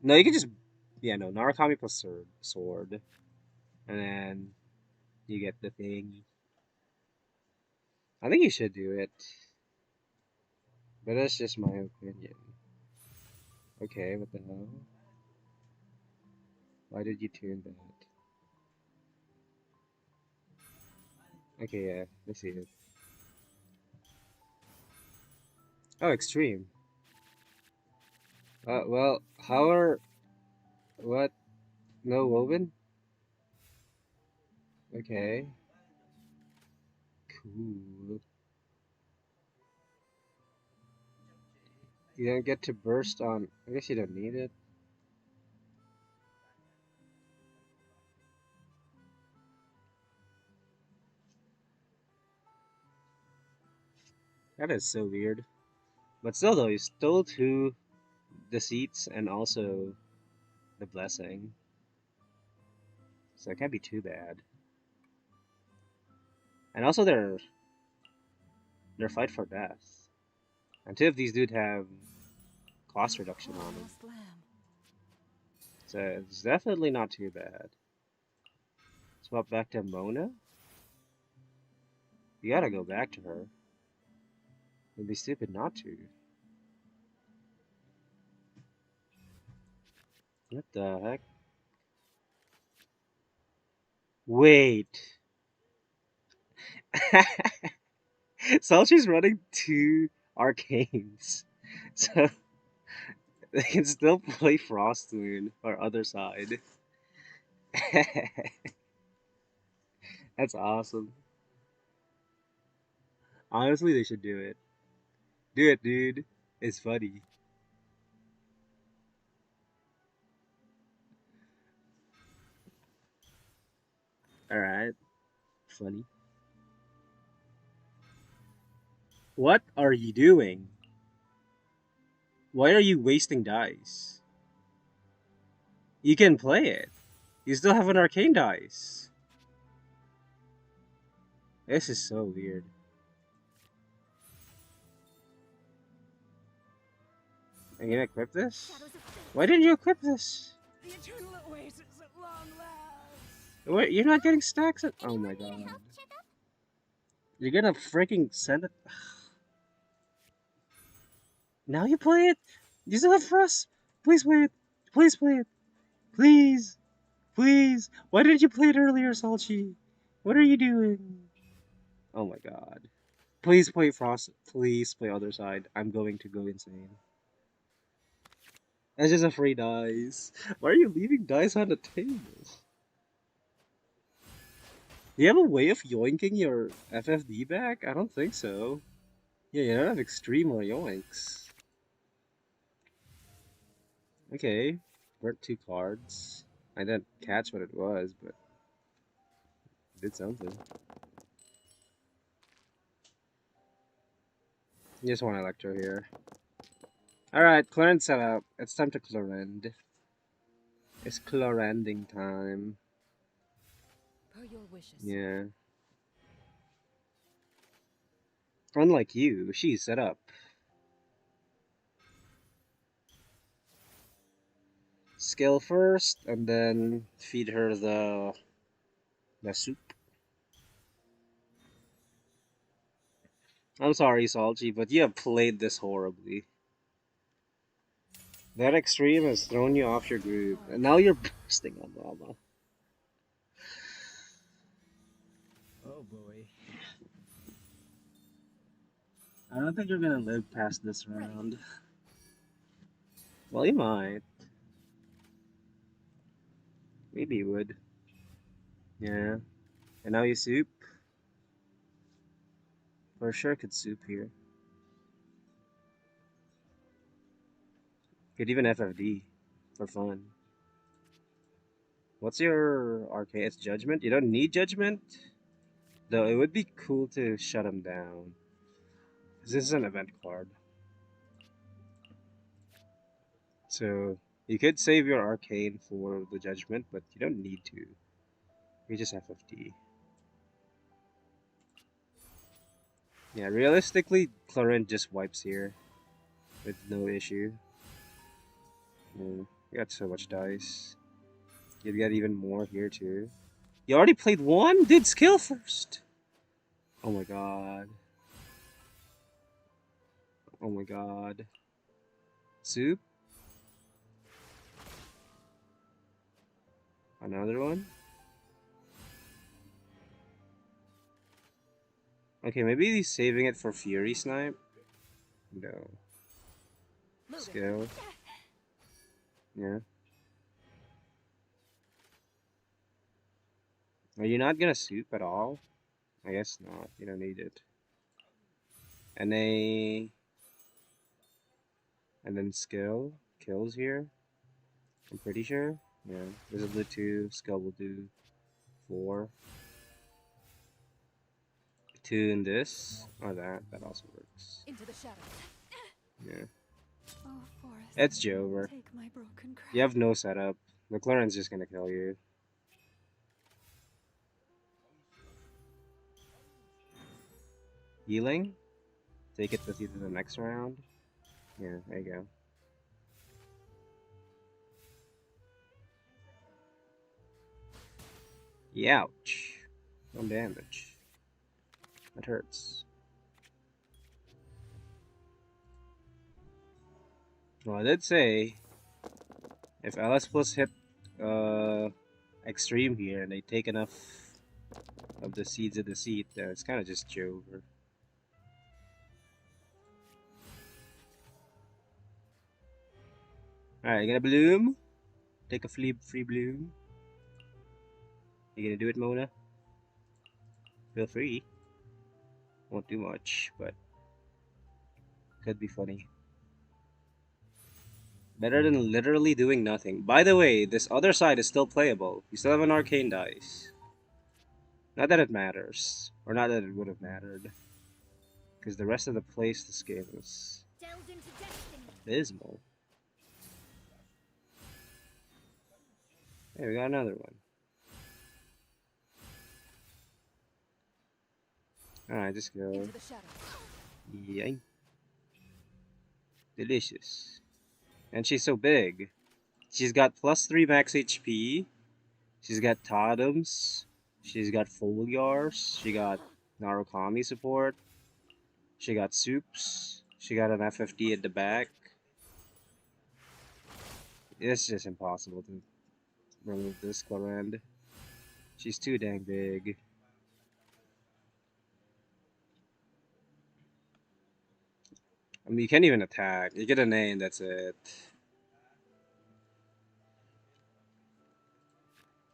No, you can just... Yeah, no. Narukami plus sword. And then you get the thing. I think you should do it. But that's just my opinion. Okay, what the hell? Why did you tune that? Okay, yeah, I see it. Oh, extreme. Well, how are... What? No woven? Okay. Cool. You don't get to burst on... I guess you don't need it. That is so weird. But still though, you stole 2 deceits and also the blessing. So it can't be too bad. And also their fight for death. And 2 of these dudes have cost reduction on them. Lost lamb. So it's definitely not too bad. Swap back to Mona. You gotta go back to her. It'd be stupid not to. What the heck? Wait. Salchi's running 2 arcanes. So they can still play Frost Moon or other side. That's awesome. Honestly, they should do it. Do it, dude. It's funny. Alright. Funny. What are you doing? Why are you wasting dice? You can play it. You still have an arcane dice. This is so weird. Are you gonna equip this? Shadows of fate. Why didn't you equip this? The eternal oasis at long last! What? You're not getting stacks at... Oh my Anyone need god. help, checkup? You're gonna freaking send it... Now you play it? You still have Frost? Please play it. Please play it. Please. Please. Why didn't you play it earlier, Salchi? What are you doing? Oh my god. Please play Frost. Please play other side. I'm going to go insane. That's just a free dice. Why are you leaving dice on the table? Do you have a way of yoinking your FFD back? I don't think so. Yeah, you don't have extreme or yoinks. Okay. Burnt 2 cards. I didn't catch what it was, but it did something. You just want Electro here. Alright, Clarend set up. It's time to Clarend. It's Clarending time. Per your wishes. Yeah. Unlike you, she's set up. Skill first, and then feed her the soup. I'm sorry, Salty, but you have played this horribly. That extreme has thrown you off your group, and now you're boosting on Mama. Oh boy. I don't think you're gonna live past this round. Well, you might. Maybe you would. Yeah. And now you soup? For sure could soup here. Could even FFD. For fun. What's your arcade? It's Judgment? You don't need Judgment? Though it would be cool to shut him down. This is an event card. So, you could save your arcane for the Judgment, but you don't need to. You just FFD. Yeah, realistically, Clarent just wipes here. With no issue. You got so much dice. You'd get even more here too. You already played one? Dude, skill first! Oh my god. Oh my god. Soup? Another one? Okay, maybe he's saving it for Fury Snipe? No. Skill? Yeah. Are you not gonna soup at all? I guess not. You don't need it. And then skill kills here. I'm pretty sure. Yeah. Visible 2, skill will do 4. 2 in this or that. That also works. Into the shadows. Yeah. Oh, Forest. It's Jover. Take my broken crown. You have no setup. McLaren's just gonna kill you. Healing? Take it with you to the next round. Yeah, there you go. Ouch. 1 damage. That hurts. Well, I did say if LS Plus hit extreme here and they take enough of the seeds of the seed, then it's kind of just Jover. Alright, you gonna bloom? Take a free bloom. You gonna do it, Mona? Feel free. Won't do much, but could be funny. Better than literally doing nothing. By the way, this other side is still playable. You still have an arcane dice. Not that it matters. Or not that it would have mattered. Because the rest of the place this game is Delved into destiny. abysmal. Hey, we got another one. Alright, just go. Into the shadows. Yay. Delicious. And she's so big. She's got +3 max HP. She's got totems. She's got foliars. She got Narukami support. She got soups. She got an FFD at the back. It's just impossible to remove this Clarend. She's too dang big. I mean, you can't even attack. You get a name, that's it.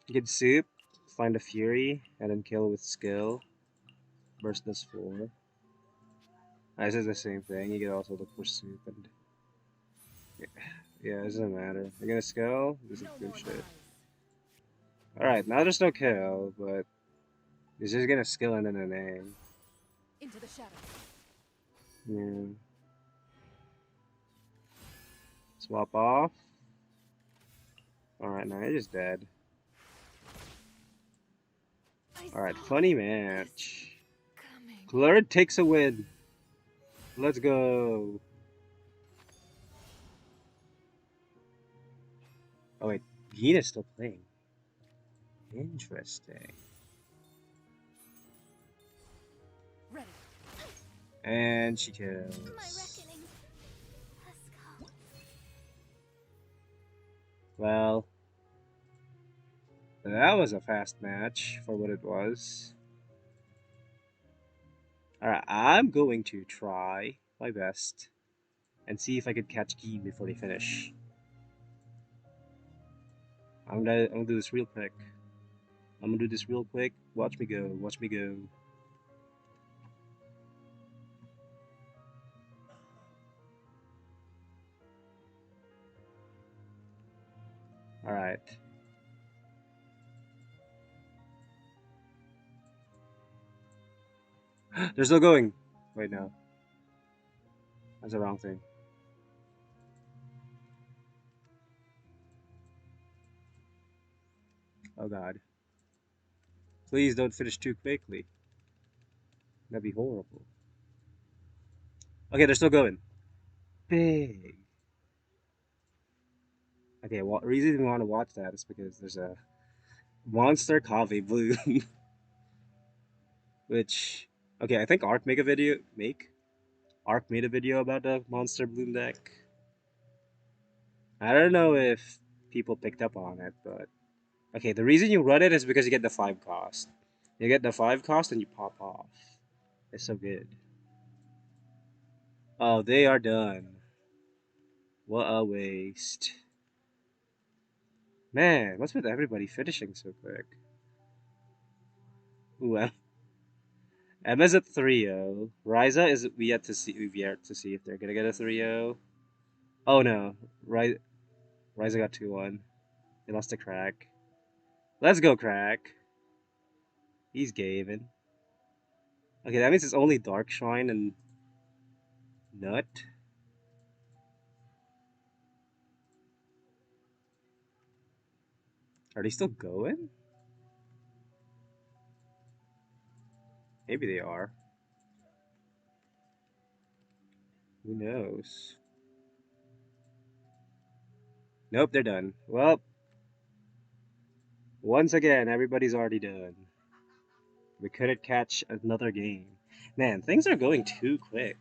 You get soup, find a fury, and then kill with skill. Burst this 4. This is the same thing. You can also look for soup and yeah, it doesn't matter. You're gonna skill? This is No good more shit. lies. Alright, now there's no kill, but he's just gonna skill and then a name. Into the shadows. Yeah. Swap off. Alright, now you're just dead. Alright, funny match. Clurid takes a win. Let's go. Oh wait, Gene is still playing. Interesting. Ready. And she kills. My reckoning. Let's go. Well, that was a fast match for what it was. Alright, I'm going to try my best and see if I could catch Gene before they finish. I'm gonna do this real quick. Watch me go. Watch me go. Alright. They're still going. Wait, no. That's the wrong thing. Oh god. Please don't finish too quickly. That'd be horrible. Okay, they're still going. Big. Okay, well, the reason we want to watch that is because there's a monster coffee bloom. Which, okay, I think Ark made a video. Ark made a video about the monster bloom deck. I don't know if people picked up on it, but okay, the reason you run it is because you get the 5 cost. You get the 5 cost and you pop off. It's so good. Oh, they are done. What a waste. Man, what's with everybody finishing so quick? Ooh, Emma's at 3-0. Ryza is we've yet to see if they're gonna get a 3-0. Oh no. Ryza got 2-1. They lost to Crack. Let's go, Crack. He's gavin. Okay, that means it's only Dark Shrine and Nut. Are they still going? Maybe they are. Who knows? Nope, they're done. Well, once again, everybody's already done. We couldn't catch another game. Man, things are going too quick.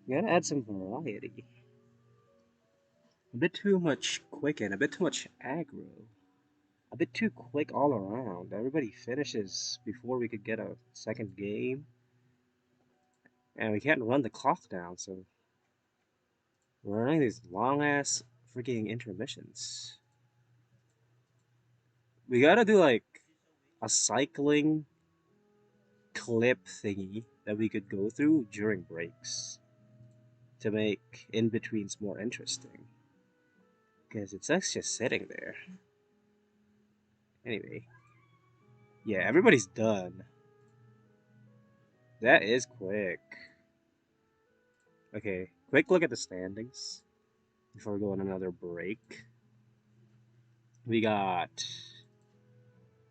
You gotta add some variety. A bit too much quicken, a bit too much aggro. A bit too quick all around. Everybody finishes before we could get a second game. And we can't run the clock down, so we're running these long ass freaking intermissions. We gotta do like a cycling clip thingy that we could go through during breaks to make in-betweens more interesting. Because it's just sitting there. Anyway. Yeah, everybody's done. That is quick. Okay, quick look at the standings before we go on another break. We got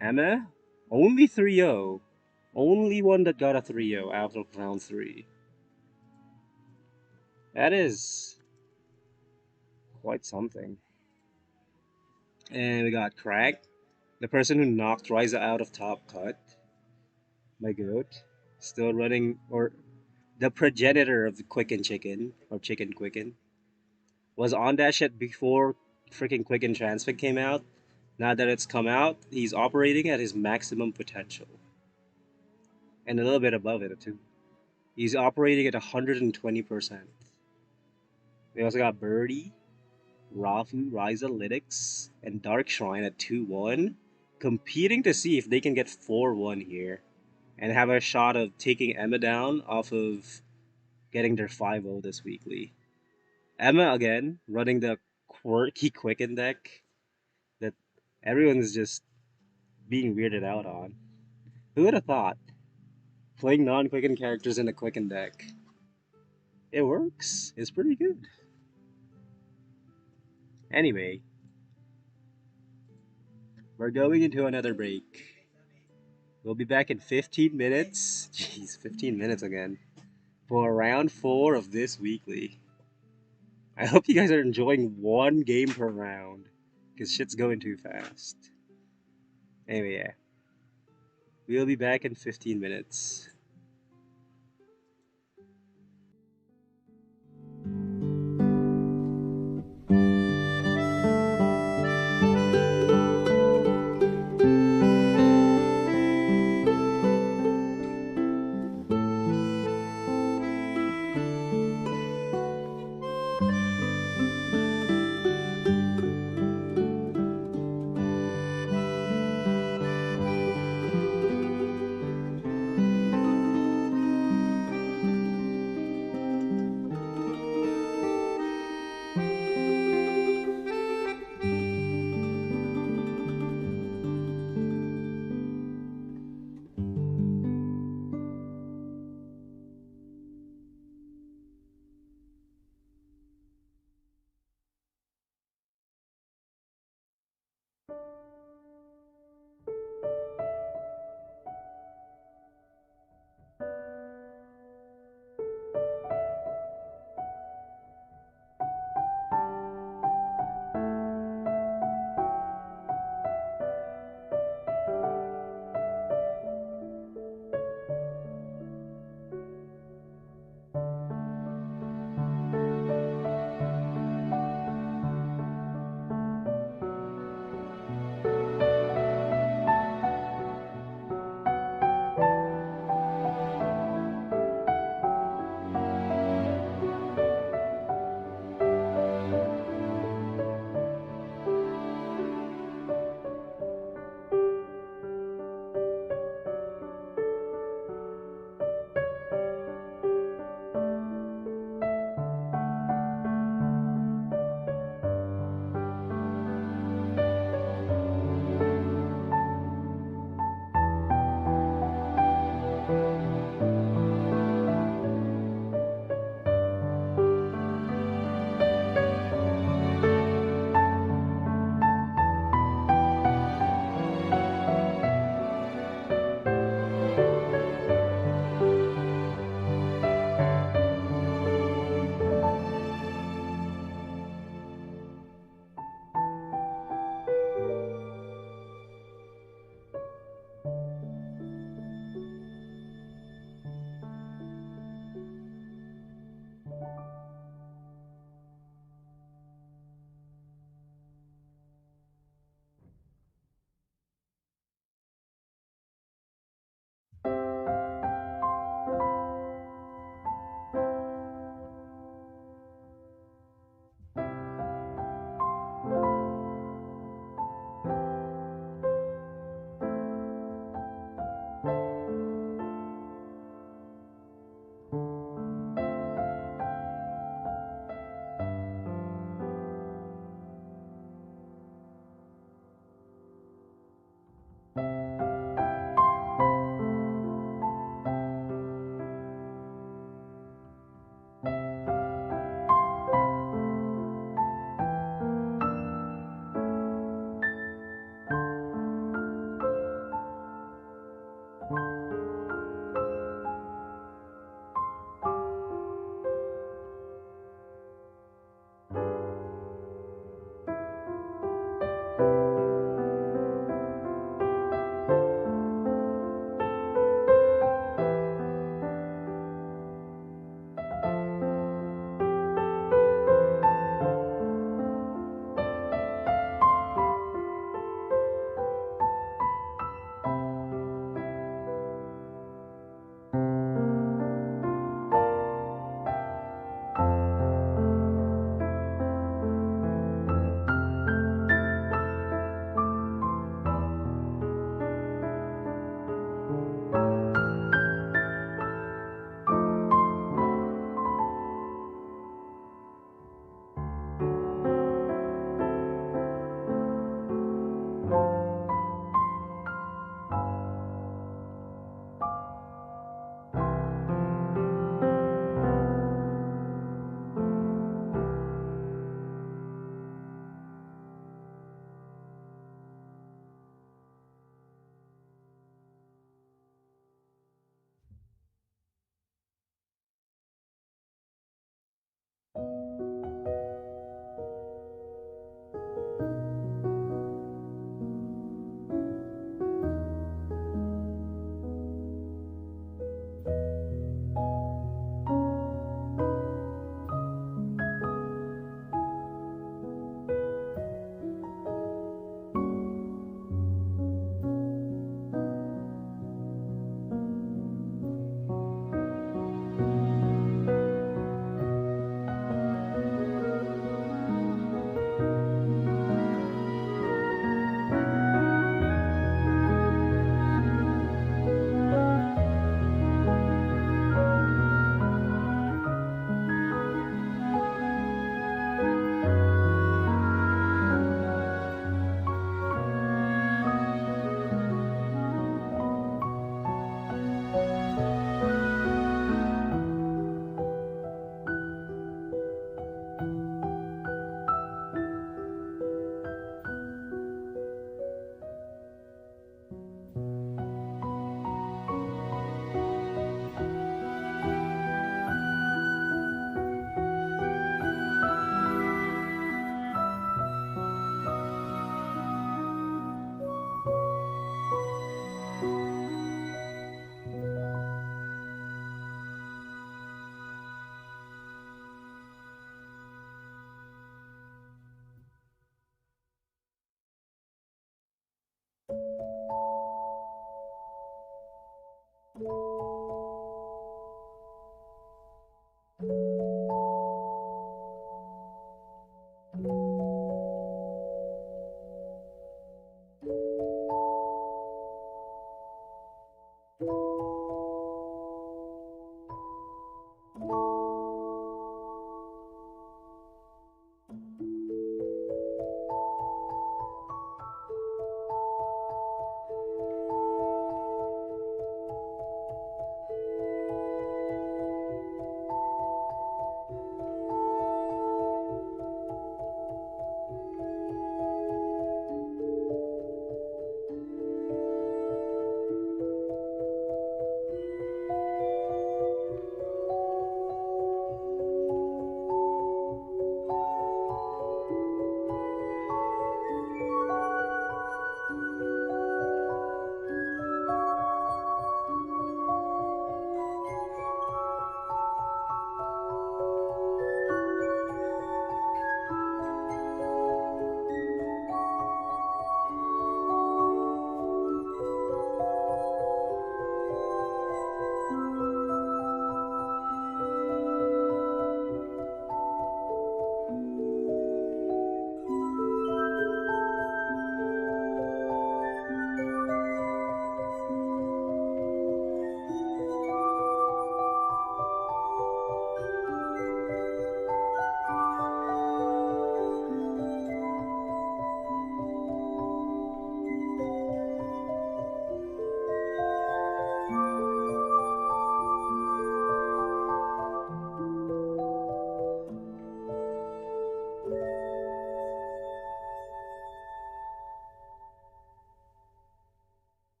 Emma, only 3-0. Only one that got a 3-0 out of round 3. That is quite something. And we got Craig, the person who knocked Ryza out of top cut. My goat. Still running, or the progenitor of the Quicken Chicken, or Chicken Quicken. Was on that shit before freaking Quicken Transfig came out. Now that it's come out, he's operating at his maximum potential. And a little bit above it, too. He's operating at 120%. We also got Birdie, Rafu, Ryza, Lytics, and Dark Shrine at 2-1, competing to see if they can get 4-1 here and have a shot of taking Emma down off of getting their 5-0 this weekly. Emma, again, running the quirky Quicken deck that everyone is just being weirded out on. Who would have thought? Playing non-Quicken characters in a Quicken deck. It works. It's pretty good. Anyway, we're going into another break. We'll be back in 15 minutes. Jeez, 15 minutes again. For round 4 of this weekly. I hope you guys are enjoying one game per round. Because shit's going too fast. Anyway, yeah. We'll be back in 15 minutes.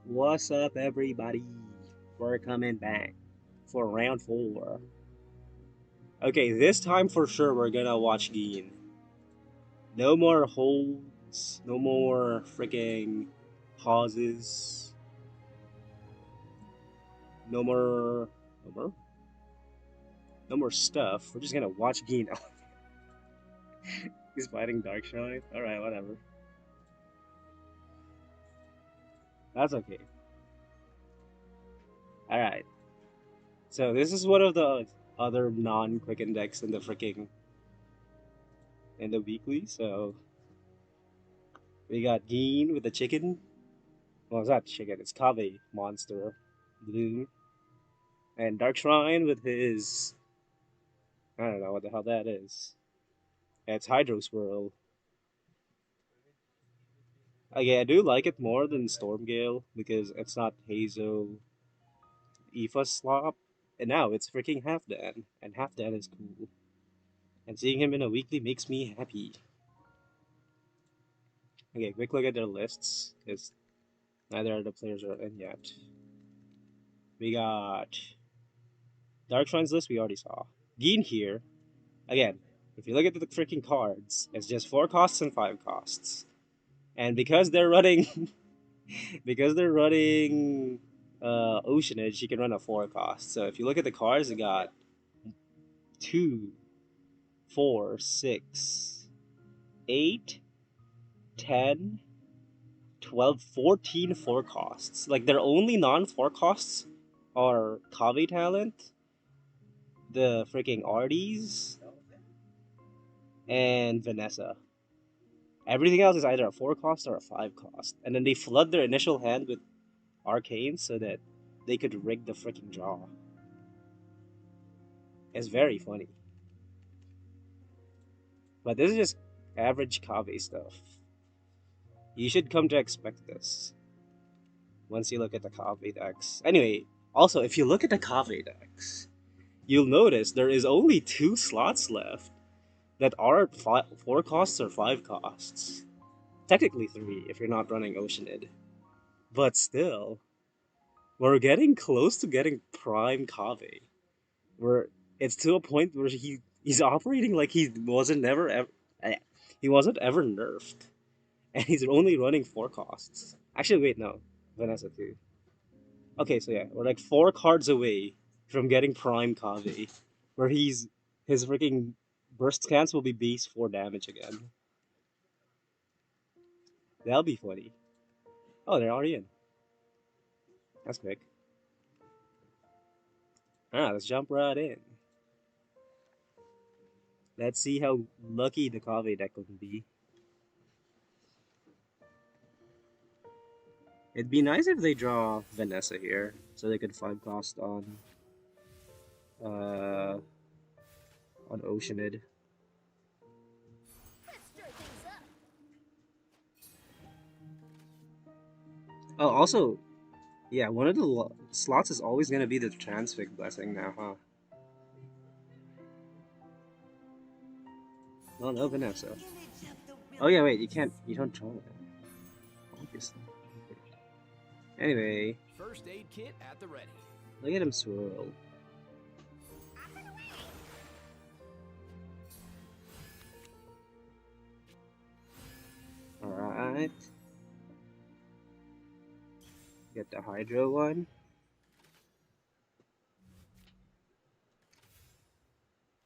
What's up, everybody? We're coming back for round 4. Okay, this time for sure we're gonna watch Geen. No more holds, no more freaking pauses, no more, no more, no more stuff. We're just gonna watch Geen. He's fighting Darkshine. All right, whatever. That's okay. All right. So this is one of the other non-quick index in the freaking in the weekly. So we got Geen with the chicken. Well, it's not chicken. It's Kave monster, Bloom, and Dark Shrine with his I don't know what the hell that is. It's Hydro Swirl. Okay, I do like it more than Stormgale because it's not Hazo Aoife slop. And now it's freaking Halfdan, and Halfdan is cool. And seeing him in a weekly makes me happy. Okay, quick look at their lists, because neither of the players are in yet. We got Dark Shrine's list we already saw. Geen here, again, if you look at the freaking cards, it's just 4 costs and 5 costs. And because they're running because they're running Oceanage, you can run a 4 cost. So if you look at the cards, it got 2, 4, 6, 8, 10, 12, 14 4 costs. Like their only non 4 costs are Kave Talent, the freaking Arties, and Vanessa. Everything else is either a 4 cost or a 5 cost. And then they flood their initial hand with Arcane so that they could rig the freaking draw. It's very funny. But this is just average Kave stuff. You should come to expect this once you look at the Kave decks. Anyway, also, if you look at the Kave decks, you'll notice there is only 2 slots left that are 4 costs or 5 costs. Technically 3 if you're not running Oceanid. But still, we're getting close to getting prime Kave. Where it's to a point where he's operating like he wasn't ever nerfed. And he's only running 4 costs. Actually wait, no. Vanessa too. Okay, so yeah, we're like 4 cards away from getting prime Kave. Where his freaking burst scans will be base 4 damage again. That'll be funny. Oh, they're already in. That's quick. Let's jump right in. Let's see how lucky the Kave deck can be. It'd be nice if they draw Vanessa here, so they could 5 cost uh on Oceanid. Let's stir things up. Oh, also, yeah, one of the slots is always gonna be the Transfig Blessing now, huh? No, no Vanessa. Oh yeah, wait, you don't draw it. Obviously. Anyway, First aid kit at the ready. look at him swirl. Alright. Get the Hydro one.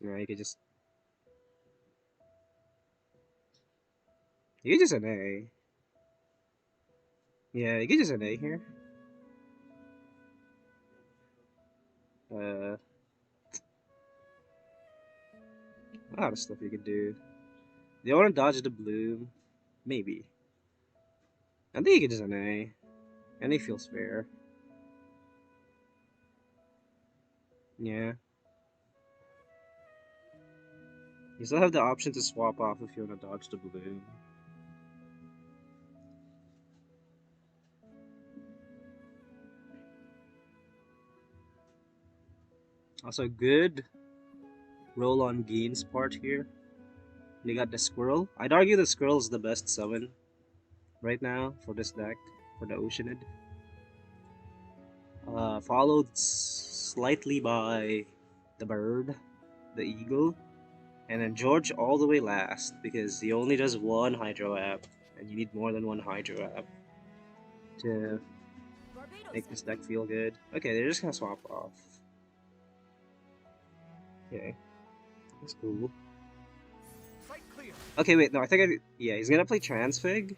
No, you could just... You could just an A. Yeah, you could just an A here. A lot of stuff you could do. Do you want to dodge the bloom? Maybe. I think you could just an A. And he feels fair. Yeah. You still have the option to swap off if you want to dodge the balloon. Also, good roll on Gein's part here. You got the Squirrel. I'd argue the Squirrel is the best summon right now for this deck, for the Oceanid. Followed slightly by the bird, the eagle, and then George all the way last because he only does one hydro app, and you need more than one hydro app to make this deck feel good. Okay, they're just gonna swap off. Okay, that's cool. Okay, wait, no, I think yeah, he's gonna play Transfig,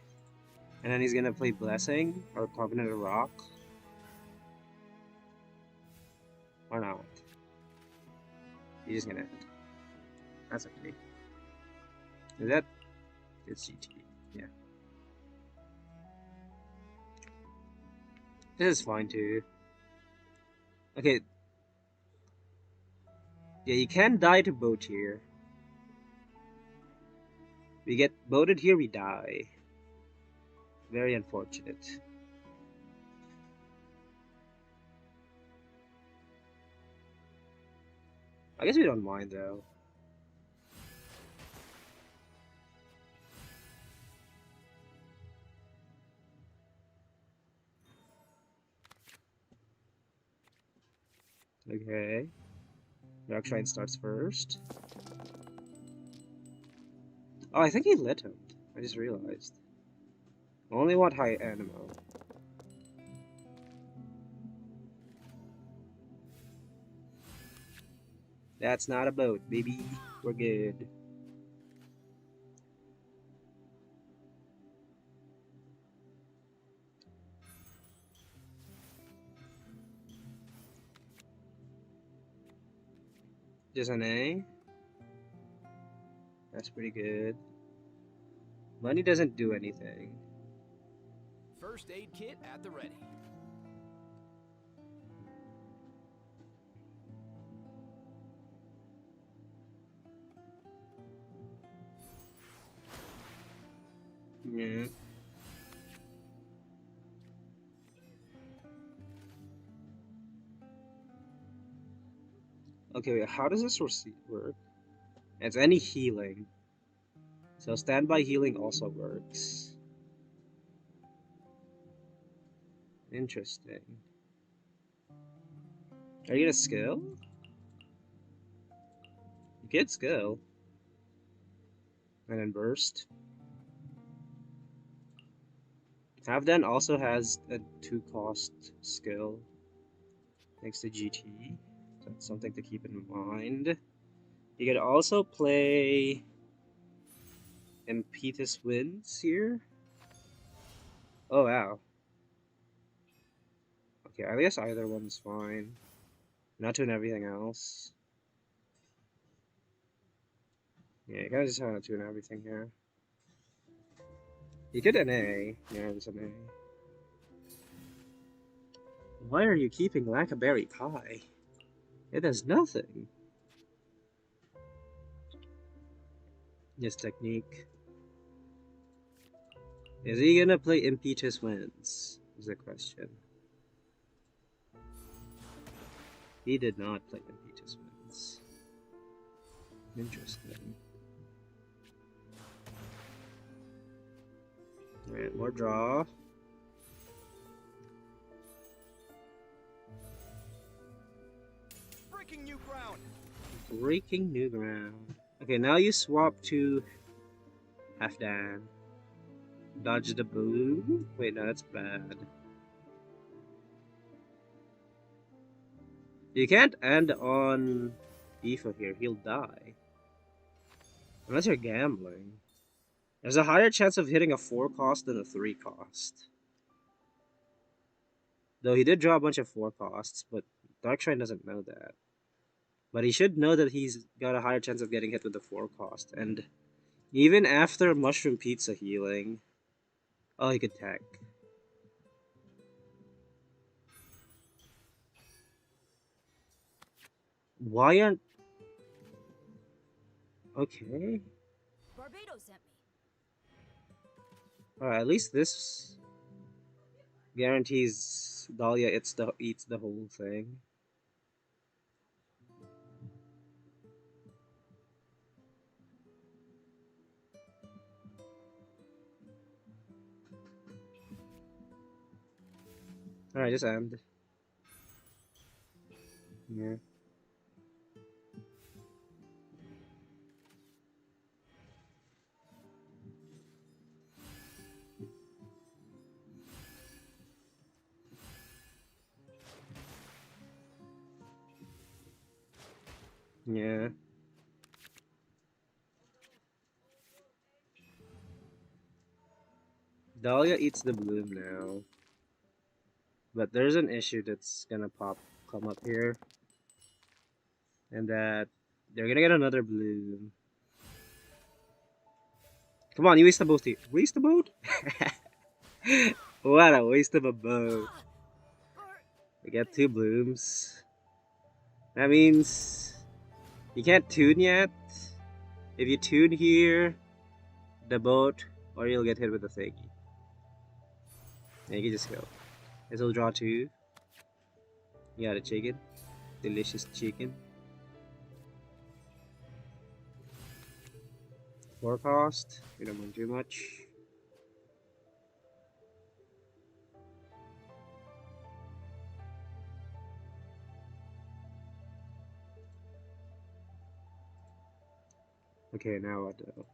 and then he's gonna play Blessing or Covenant of Rock, or not. He's just gonna end. That's okay. Is that? It's GT. Yeah. This is fine too. Okay. Yeah, you can die to boat here. We get boated here, we die. Very unfortunate. I guess we don't mind though. Okay. Darkshine starts first. Oh, I think he lit him. I just realized. Only want high animal. That's not a boat, baby. We're good. Just an A. That's pretty good. Money doesn't do anything. First aid kit at the ready. Yeah. Okay, wait, how does this work? It's any healing. So standby healing also works. Interesting. Are you gonna skill? You could skill. And then burst. Havdan also has a 2-cost skill next to GT. So that's something to keep in mind. You could also play Impetus Winds here. Oh wow. Okay, I guess either one's fine. Not doing everything else. Yeah, you gotta just have to tune everything here. You could NA. Yeah, there's an A. Why are you keeping Lackaberry Pie? It does nothing. Yes, technique. Is he gonna play Impetus Winds? Is the question. He did not play Impetus Winds. Interesting. Alright, more draw. Breaking new ground. Breaking new ground. Okay, now you swap to Halfdan. Dodge the blue? Wait, no, that's bad. You can't end on Ifo here, he'll die. Unless you're gambling. There's a higher chance of hitting a 4-cost than a 3-cost. Though he did draw a bunch of 4-costs, but Darkshrine doesn't know that. But he should know that he's got a higher chance of getting hit with the 4-cost. And even after Mushroom Pizza healing... Oh, he could tech. Why aren't... Okay. Barbados sent me. Alright, at least this guarantees Dahlia eats the whole thing. Alright, just end. Yeah. Yeah. Dahlia eats the bloom now. But there's an issue that's gonna come up here. And that they're gonna get another bloom. Come on, you waste the boat. Waste the boat? What a waste of a boat. We get 2 blooms. That means you can't tune yet. If you tune here, the boat, or you'll get hit with the thingy. And you can just go. This will draw 2. You got a chicken. Delicious chicken. 4 cost. We don't want too much. Okay, now what the...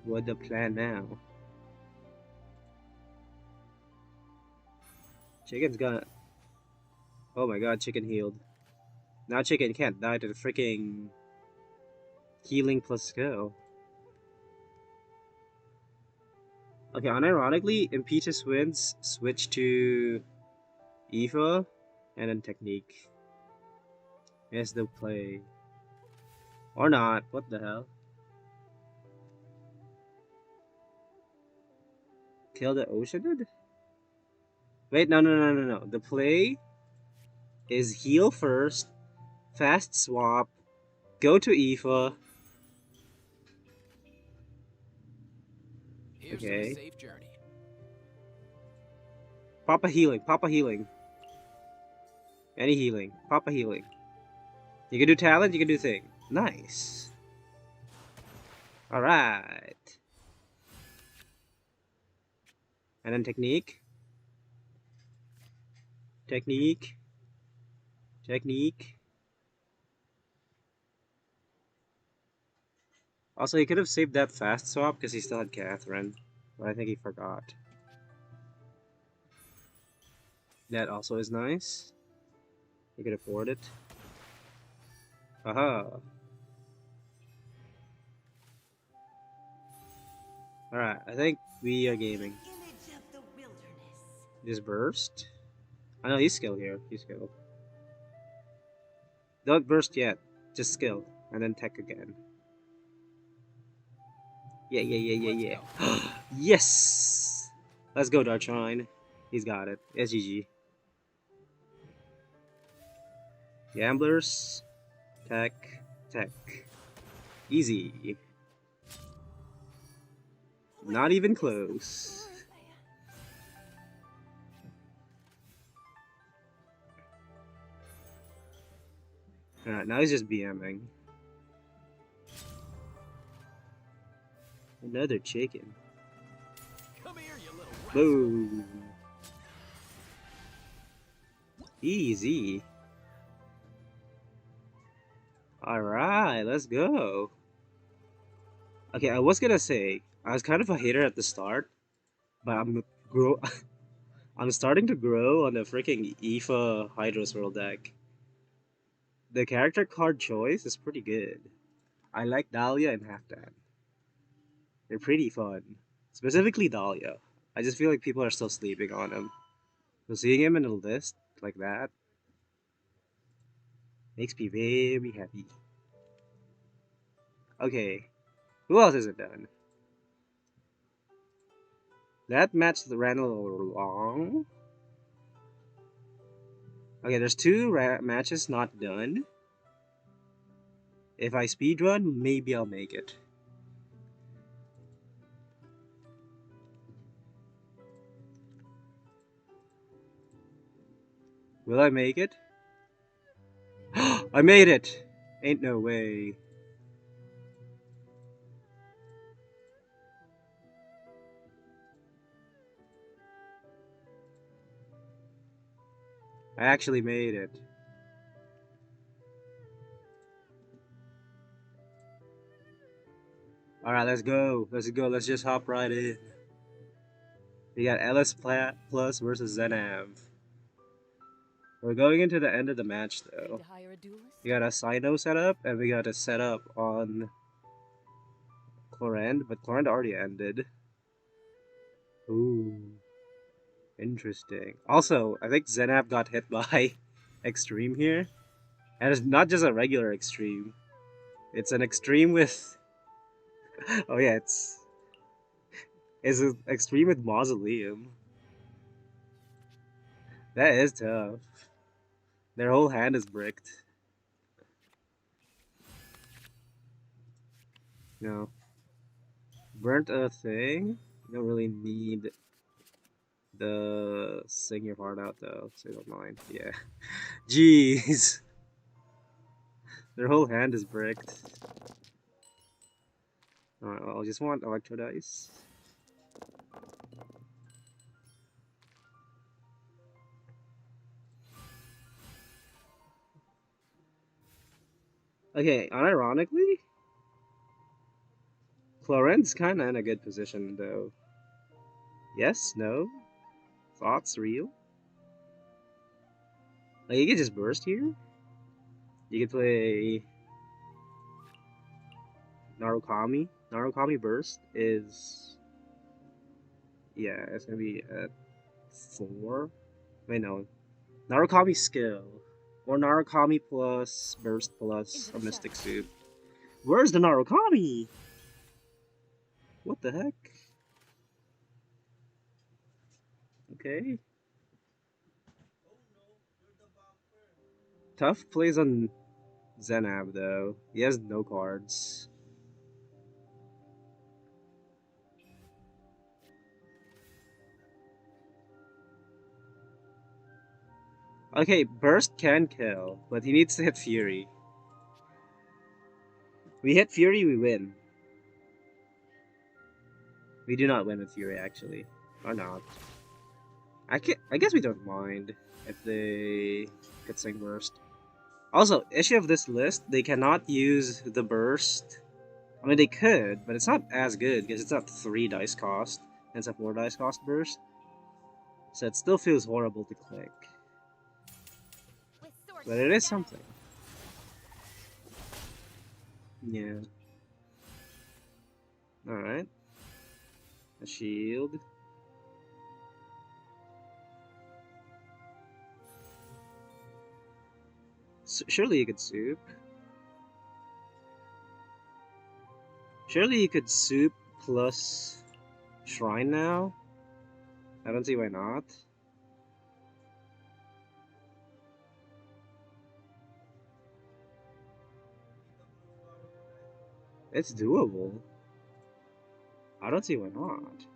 What the plan now? Chicken's gonna... Oh my god, chicken healed. Now chicken can't die to the freaking... Healing plus skill. Okay, unironically, Impetus wins, switch to... Eva, and then Technique. Is the play. Or not, what the hell? Kill the Oceanid? Wait, no. The play is heal first, fast swap, go to Aoife. Here's to Okay. a safe journey. Papa healing. Any healing. Papa healing. You can do talent, you can do thing. Nice. Alright. And then technique. Technique. Also, he could have saved that fast swap because he still had Catherine. But I think he forgot. That also is nice. He could afford it. Aha. Alright, I think we are gaming. Just burst? I know he's skill here. He's skill. Don't burst yet. Just skill. And then tech again. Yeah. Yes! Let's go, Darkshine. He's got it. SGG. Gamblers. Tech. Easy. Not even close. Alright, now he's just BMing. Another chicken. Come here, you little rascal. Boom. Easy. Alright, let's go. Okay, I was gonna say, I was kind of a hater at the start, but I'm starting to grow on the freaking Aoife Hydro Swirl deck. The character card choice is pretty good. I like Dahlia and Halfdan. They're pretty fun. Specifically Dahlia. I just feel like people are still sleeping on him. So seeing him in a list like that makes me very happy. Okay, who else isn't done? That match ran a little long. Okay, there's 2 matches not done. If I speedrun, maybe I'll make it. Will I make it? I made it! Ain't no way. I actually made it. Alright, let's go. Let's go. Let's just hop right in. We got LS Plus versus Zenav. We're going into the end of the match though. To hire a duelist? We got a Sino set up, and we got a setup on Clorend, but Clorend already ended. Ooh. Interesting. Also, I think Zenav got hit by Extreme here. And it's not just a regular Extreme. It's an Extreme with... oh yeah, it's an Extreme with Mausoleum. That is tough. Their whole hand is bricked. No. Burnt a thing? You don't really need the sing your heart out though, so you don't mind. Yeah. Jeez. Their whole hand is bricked. Alright, well, I just want Electro Dice. Okay, unironically, Clorend's kinda in a good position though. Yes? No? Thoughts? Real? Like, you could just burst here? You could play Narukami. Narukami Burst is... yeah, it's gonna be at 4. Wait, no. Narukami Skill. Or Narukami plus Burst plus a Mystic Soup. Where's the Narukami? What the heck? Okay. Tough plays on Zenav though. He has no cards. Okay, Burst can kill, but he needs to hit Fury. We hit Fury, we win. We do not win with Fury, actually. Or not. I guess we don't mind if they could sing Burst. Also, issue of this list, they cannot use the Burst. I mean, they could, but it's not as good because it's not 3 dice cost. It's a 4 dice cost Burst. So it still feels horrible to click. But it is something. Yeah. Alright. A shield. Surely you could soup. Surely you could soup plus shrine now? I don't see why not. It's doable. I don't see why not.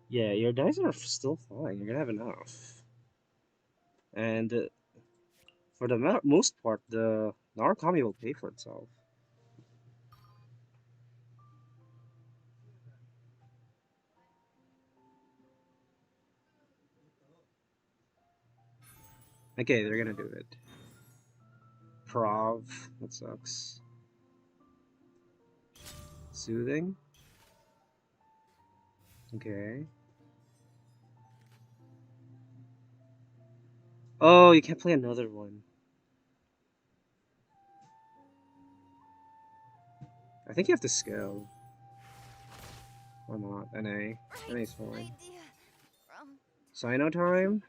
Yeah, your dice are still fine. You're gonna have enough. And for the most part, the Narukami will pay for itself. Okay, they're gonna do it. Prov, that sucks. Soothing. Okay. Oh, you can't play another one. I think you have to scale. Or not. NA. NA's fine. Sino time?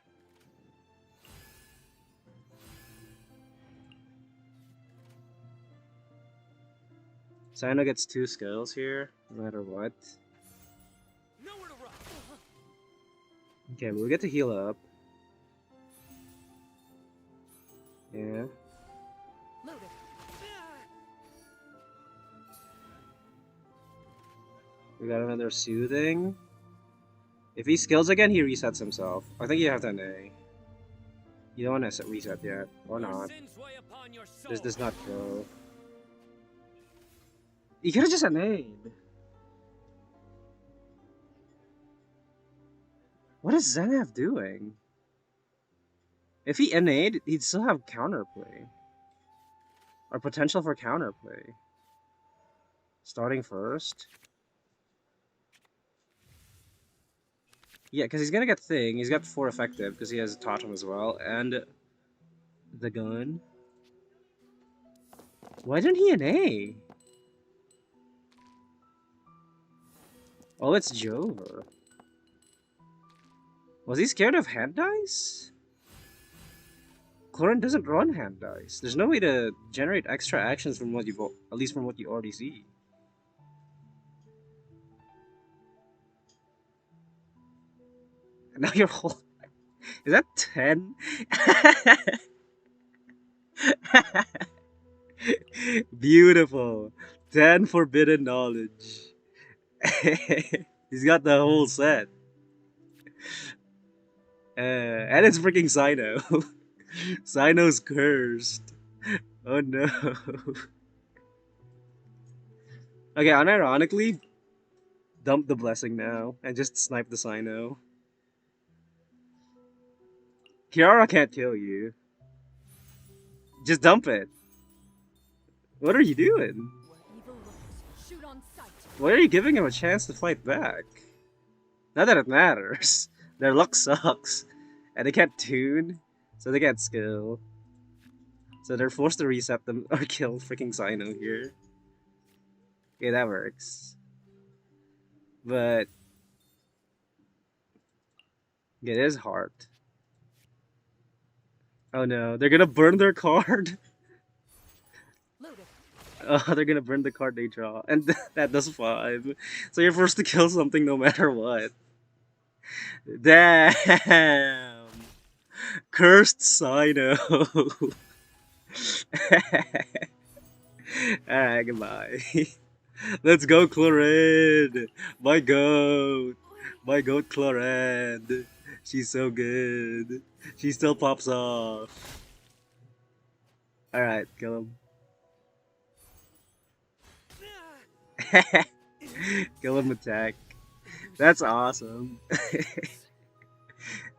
Sino gets 2 skills here, no matter what. Nowhere to run. Okay, but we get to heal up. Yeah. Loaded. We got another soothing. If he skills again, he resets himself. I think you have to NA. You don't want to reset yet, or Your not. sins weigh upon your soul. This does not go. You could have just NA'd. What is Zenav doing? If he NA'd, he'd still have counterplay. Or potential for counterplay. Starting first. Yeah, because he's gonna get Thing. He's got 4 effective because he has a Totem as well. And the gun. Why didn't he NA? Oh, it's Jover. Was he scared of hand dice? Chlorine doesn't run hand dice. There's no way to generate extra actions from what you've, at least from what you already see. And now you're whole. Is that 10? Beautiful. 10 forbidden knowledge. He's got the whole set. And it's freaking Sino. Sino's cursed. Oh no. Okay, unironically, dump the blessing now and just snipe the Sino. Kiara can't kill you. Just dump it. What are you doing? Where evil lurks, shoot on sight. Why are you giving him a chance to fight back? Not that it matters. Their luck sucks. And they can't tune, so they can't skill. So they're forced to reset them or kill freaking Sino here. Okay, that works. But it is hard. Oh no, they're gonna burn their card. Loaded. Oh, they're gonna burn the card they draw. And that does 5. So you're forced to kill something no matter what. Damn! Cursed Sino! Alright, goodbye. Let's go, Chlorine! My goat! My goat, Chlorine! She's so good. She still pops off. Alright, kill him. Kill him, attack. That's awesome.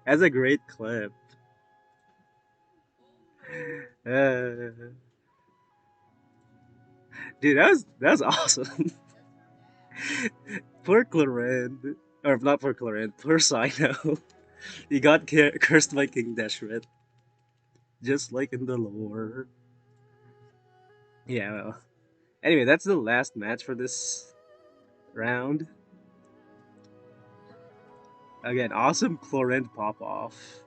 That's a great clip. Dude, that was awesome. Poor Chlorine. Or not poor Chlorine, poor Sino. He got cursed by King Deshret. Just like in the lore. Yeah, well. Anyway, that's the last match for this round. Again, awesome Chlorine pop-off.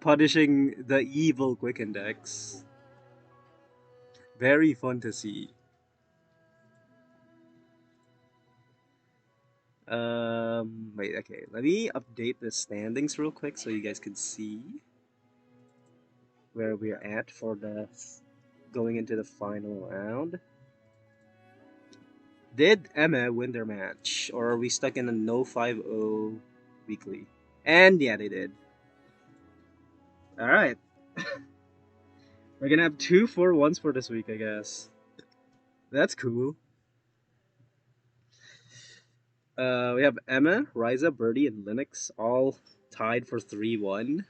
Punishing the evil Quick Index. Very fun to see. Wait, okay. Let me update the standings real quick so you guys can see where we're at for the going into the final round. Did Emma win their match, or are we stuck in a no 5-0 weekly? And yeah, they did. All right. We're gonna have 2 4-1s for this week, I guess. That's cool. We have Emma, Ryza, Birdie, and Linux all tied for 3-1.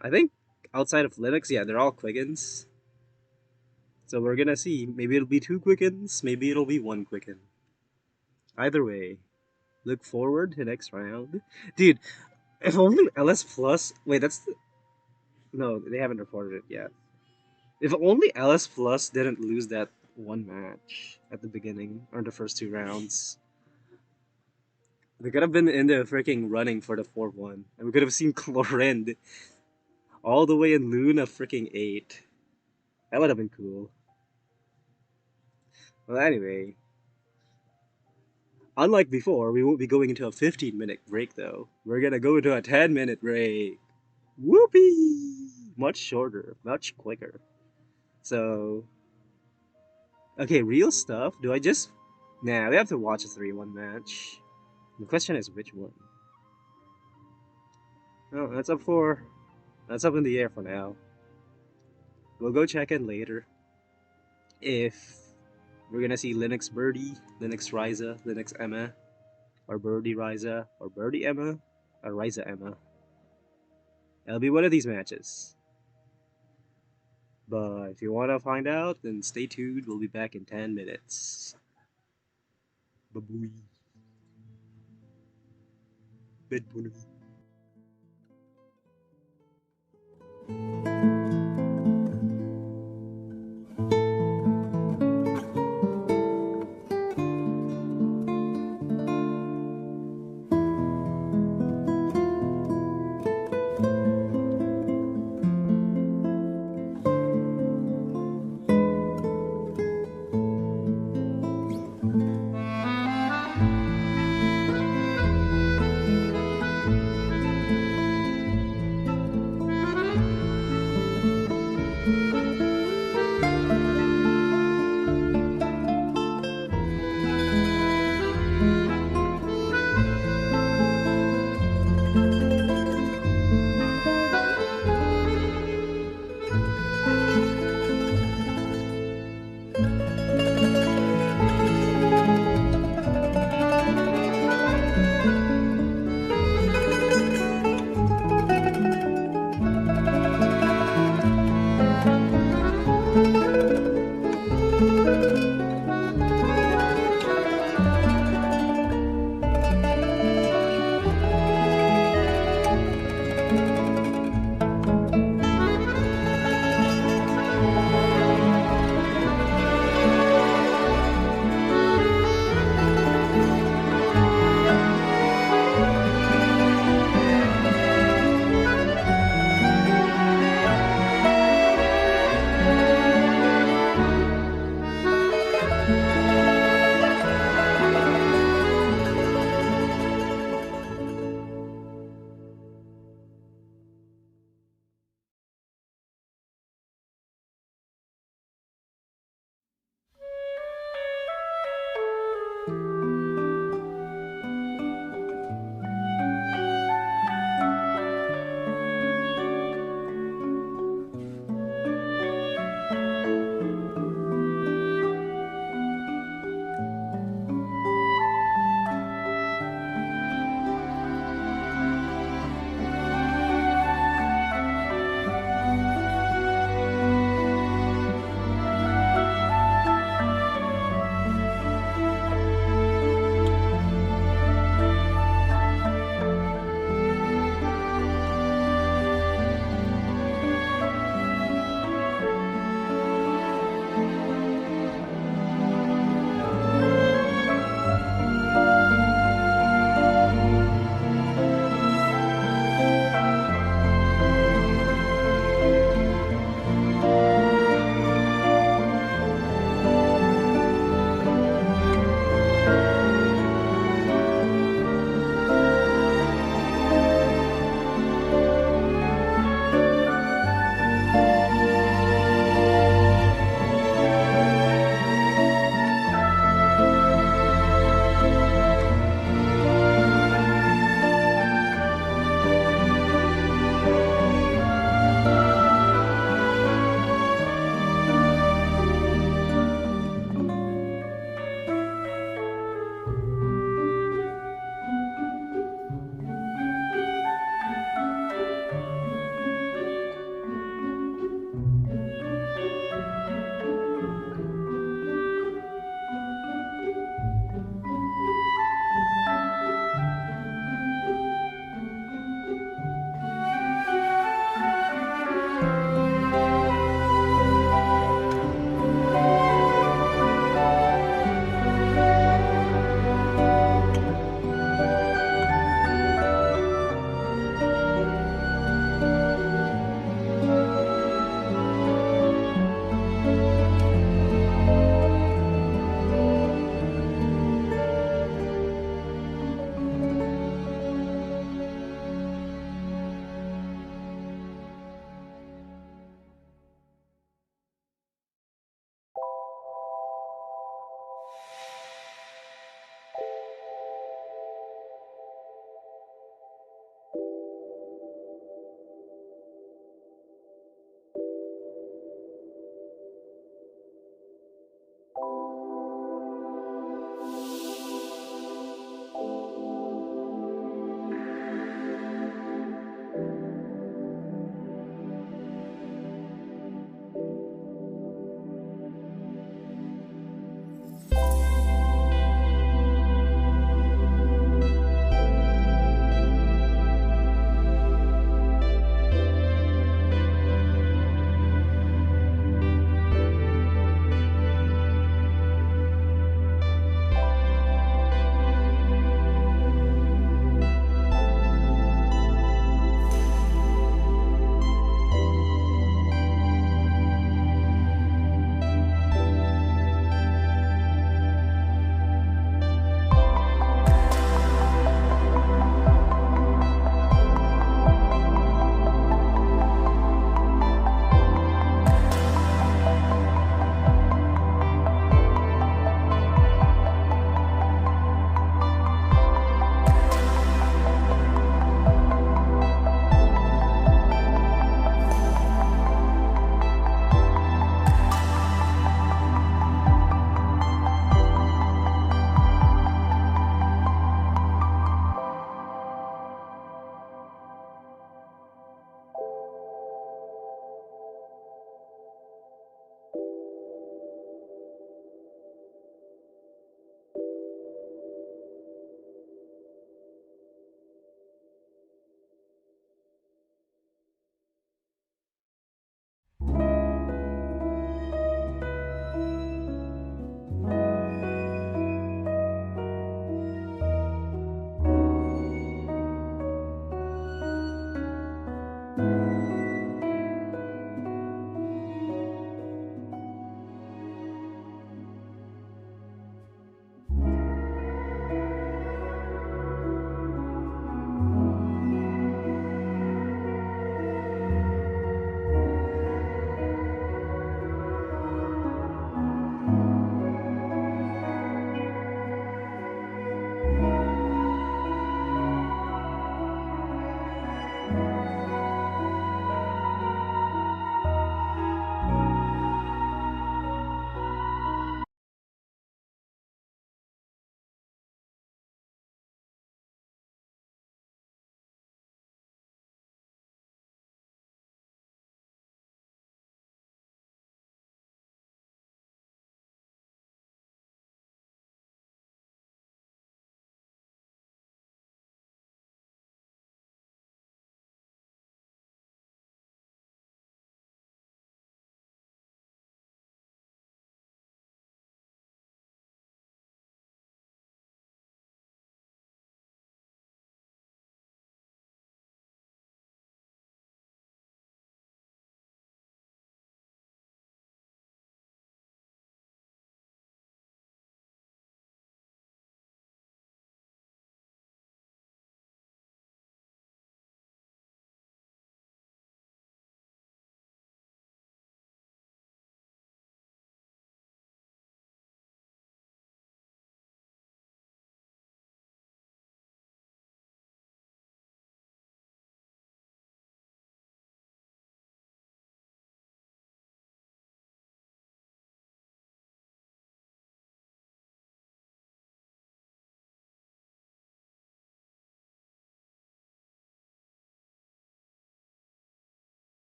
I think outside of Linux, yeah, they're all Quickens. So we're gonna see. Maybe it'll be 2 Quickens, maybe it'll be 1 Quicken. Either way, look forward to next round. Dude, if only LS Plus... Wait, that's... No, they haven't reported it yet. If only LS Plus didn't lose that one match at the beginning, or the first 2 rounds. They could have been in the freaking running for the 4-1. And we could have seen Chlorinde all the way in Luna freaking 8. That would have been cool. Well, anyway. Unlike before, we won't be going into a 15-minute break, though. We're gonna go into a 10-minute break. Whoopee! Much shorter, much quicker. So... Okay, real stuff. Do I just... Nah, we have to watch a 3-1 match. The question is which one? Oh, that's up for That's up in the air for now. We'll go check in later if we're gonna see Linux Birdie, Linux Ryza, Linux Emma, or Birdie Ryza, or Birdie Emma, or Ryza Emma. It'll be one of these matches. But if you want to find out, then stay tuned. We'll be back in 10 minutes. Bye-bye. Bonne nuit.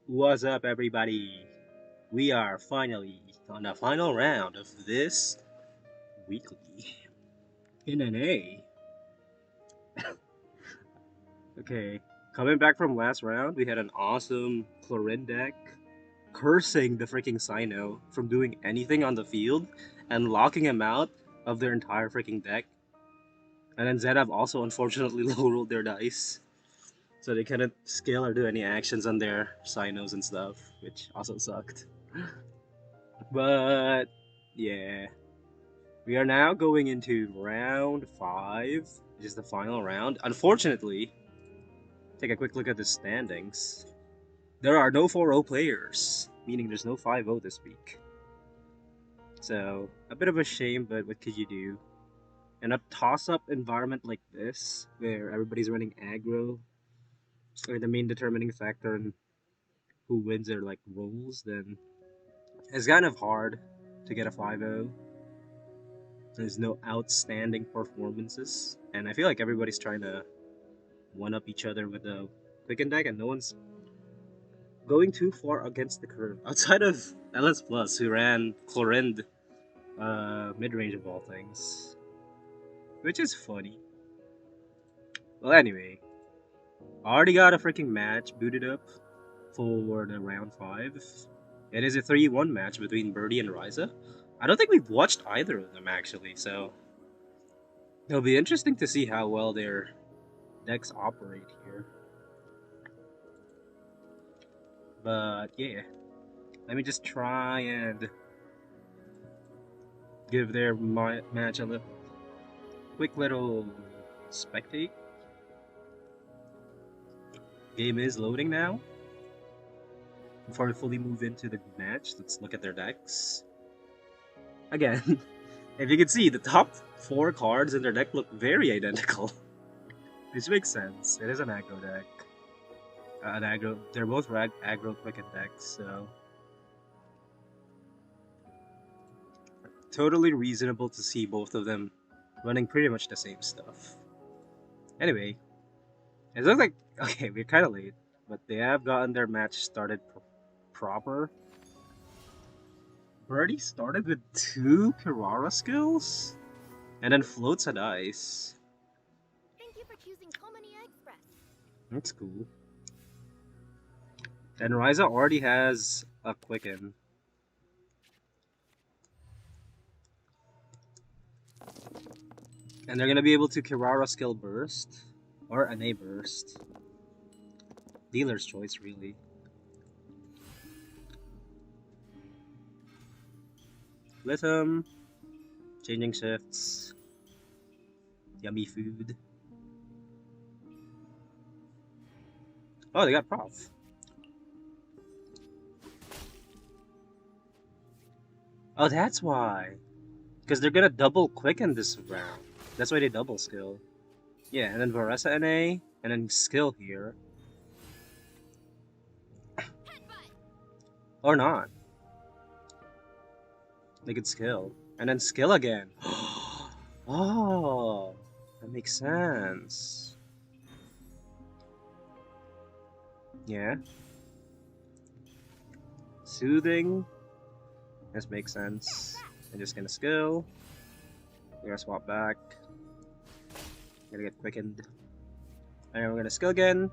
What's up, everybody? We are finally on the final round of this weekly NNA. Okay, coming back from last round, we had an awesome Chlorine deck cursing the freaking Sino from doing anything on the field and locking him out of their entire freaking deck. And then Zedab also unfortunately low rolled their dice, so they couldn't skill or do any actions on their Sinos and stuff, which also sucked. But yeah, we are now going into round 5, which is the final round. Unfortunately, take a quick look at the standings. There are no 4-0 players, meaning there's no 5-0 this week. So, a bit of a shame, but what could you do? In a toss-up environment like this, where everybody's running aggro, or the main determining factor in who wins are like rolls, then it's kind of hard to get a 5-0. There's no outstanding performances, and I feel like everybody's trying to one-up each other with the Quicken deck, and no one's going too far against the curve. Outside of LS Plus, who ran Chlorind mid-range of all things, which is funny. Well, anyway, I already got a freaking match booted up for the round 5. It is a 3-1 match between Birdie and Ryza. I don't think we've watched either of them actually, so it'll be interesting to see how well their decks operate here. But yeah, let me just try and give their match a quick little spectate. Game is loading now. Before we fully move into the match, let's look at their decks. Again, if you can see, the top 4 cards in their deck look very identical. Which makes sense. It is an aggro deck. They're both aggro Quicken decks, so totally reasonable to see both of them running pretty much the same stuff. Anyway, it looks like, okay, we're kind of late, but they have gotten their match started proper. Birdie started with 2 Kirara skills, and then floats a dice. Thank you for choosing Comania Express. That's cool. And Ryza already has a Quicken. And they're gonna be able to Kirara skill burst, or an A burst. Dealer's choice, really. Lithium, changing shifts, yummy food. Oh, they got Prof. Oh, that's why. Because they're gonna double Quicken this round. That's why they double skill. Yeah, and then Varesa NA, and then skill here. Or not. They could skill. And then skill again. Oh, that makes sense. Yeah. Soothing. This makes sense. I'm just gonna skill. We're gonna swap back. Gonna get quickened. And we're gonna skill again.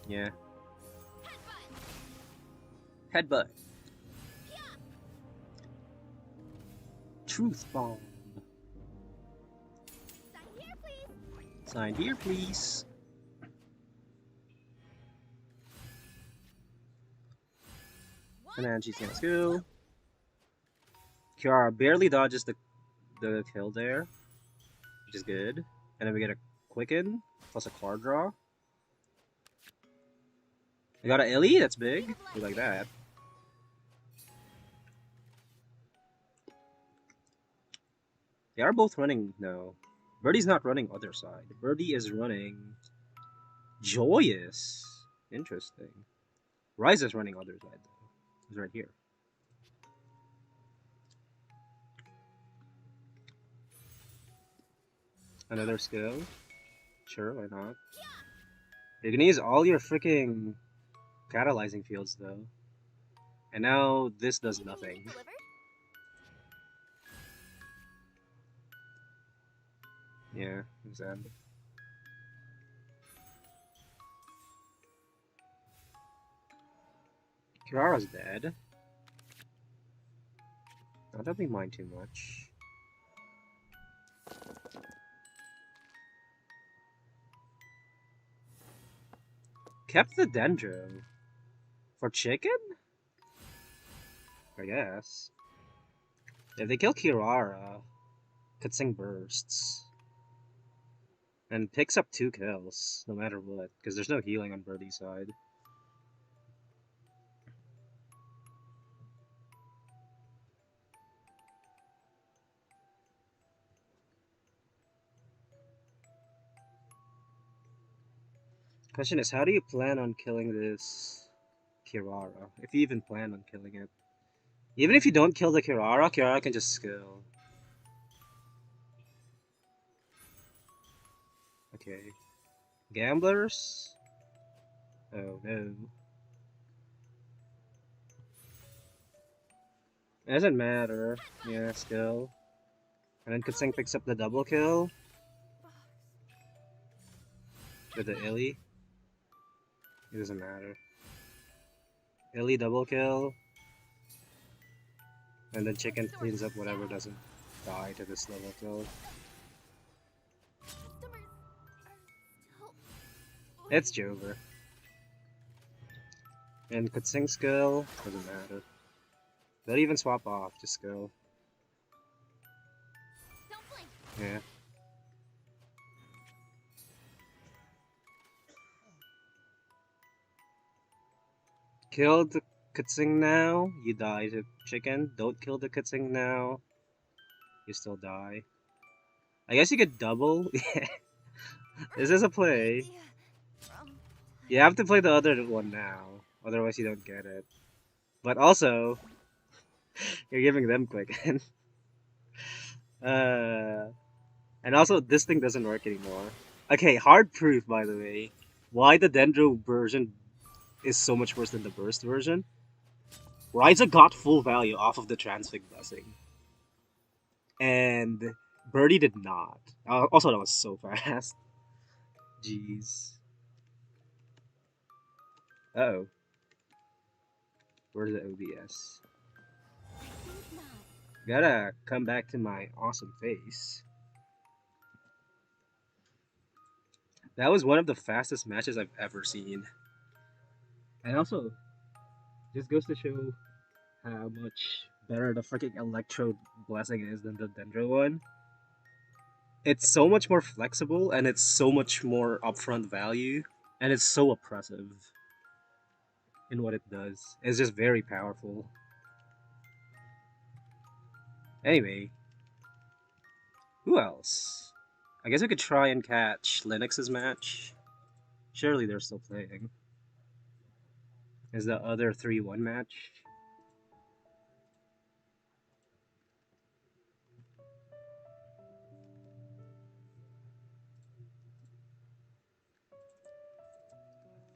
Yeah. Headbutt. Truth bomb. Sign here, please. And then she's gonna skill. Kiara barely dodges the kill there, which is good. And then we get a quicken plus a card draw. We got an Illy, that's big. We like that. They are both running, no. Birdie's not running other side. Birdie is running Joyous. Interesting. Rise is running other side though. He's right here. Another skill. Sure, why not? You're gonna use all your freaking catalyzing fields though. And now this does Anything nothing. delivered? Yeah, exactly. Kirara's dead. Not that we mind too much. Kept the Dendro. For chicken? I guess. If they kill Kirara, Kutsing bursts. And picks up 2 kills, no matter what, because there's no healing on Birdie's side. Question is, how do you plan on killing this Kirara? If you even plan on killing it. Even if you don't kill the Kirara, Kirara can just skill. Okay. Gamblers? Oh no. It doesn't matter. Yeah, skill. And then Kutsing picks up the double kill with the Illy. It doesn't matter. Illy double kill. And then Chicken cleans up whatever doesn't die to this level kill. Customers are still It's Jover. And Kutsing skill doesn't matter. They'll even swap off, just go. Don't blink. Yeah. Kill the Kutsing now, you die to Chicken. Don't kill the Kutsing now, you still die. I guess you could double. This is a play. Idea from You have to play the other one now, otherwise you don't get it. But also, you're giving them Quicken. And also, this thing doesn't work anymore. Okay, hard proof, by the way, why the Dendro version is so much worse than the Burst version. Ryza got full value off of the Transfig Blessing. And Birdie did not. Also, that was so fast. Jeez. Uh-oh. Where's the OBS? I think not. Gotta come back to my awesome face. That was one of the fastest matches I've ever seen. And also, just goes to show how much better the freaking Electro Blessing is than the Dendro one. It's so much more flexible, and it's so much more upfront value, and it's so oppressive in what it does. It's just very powerful. Anyway, who else? I guess we could try and catch Linux's match. Surely they're still playing. Is the other 3-1 match?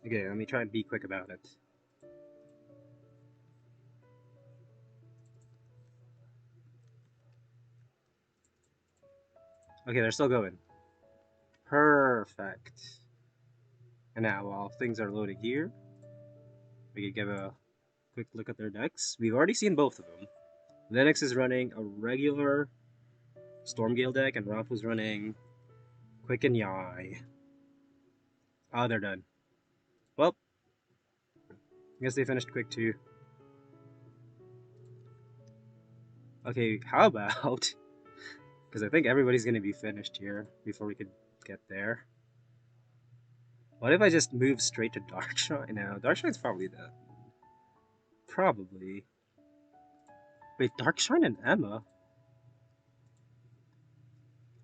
Okay, let me try and be quick about it. Okay, they're still going. Perfect. And now, while things are loading here, we can give a quick look at their decks. We've already seen both of them. Linux is running a regular Stormgale deck, and Rafu's running Quick and Yai. Ah, they're done. Well, I guess they finished quick too. Okay, how about... Because I think everybody's going to be finished here before we could get there. What if I just move straight to Darkshrine? No, Darkshrine's probably the... Probably. Wait, Darkshrine and Emma?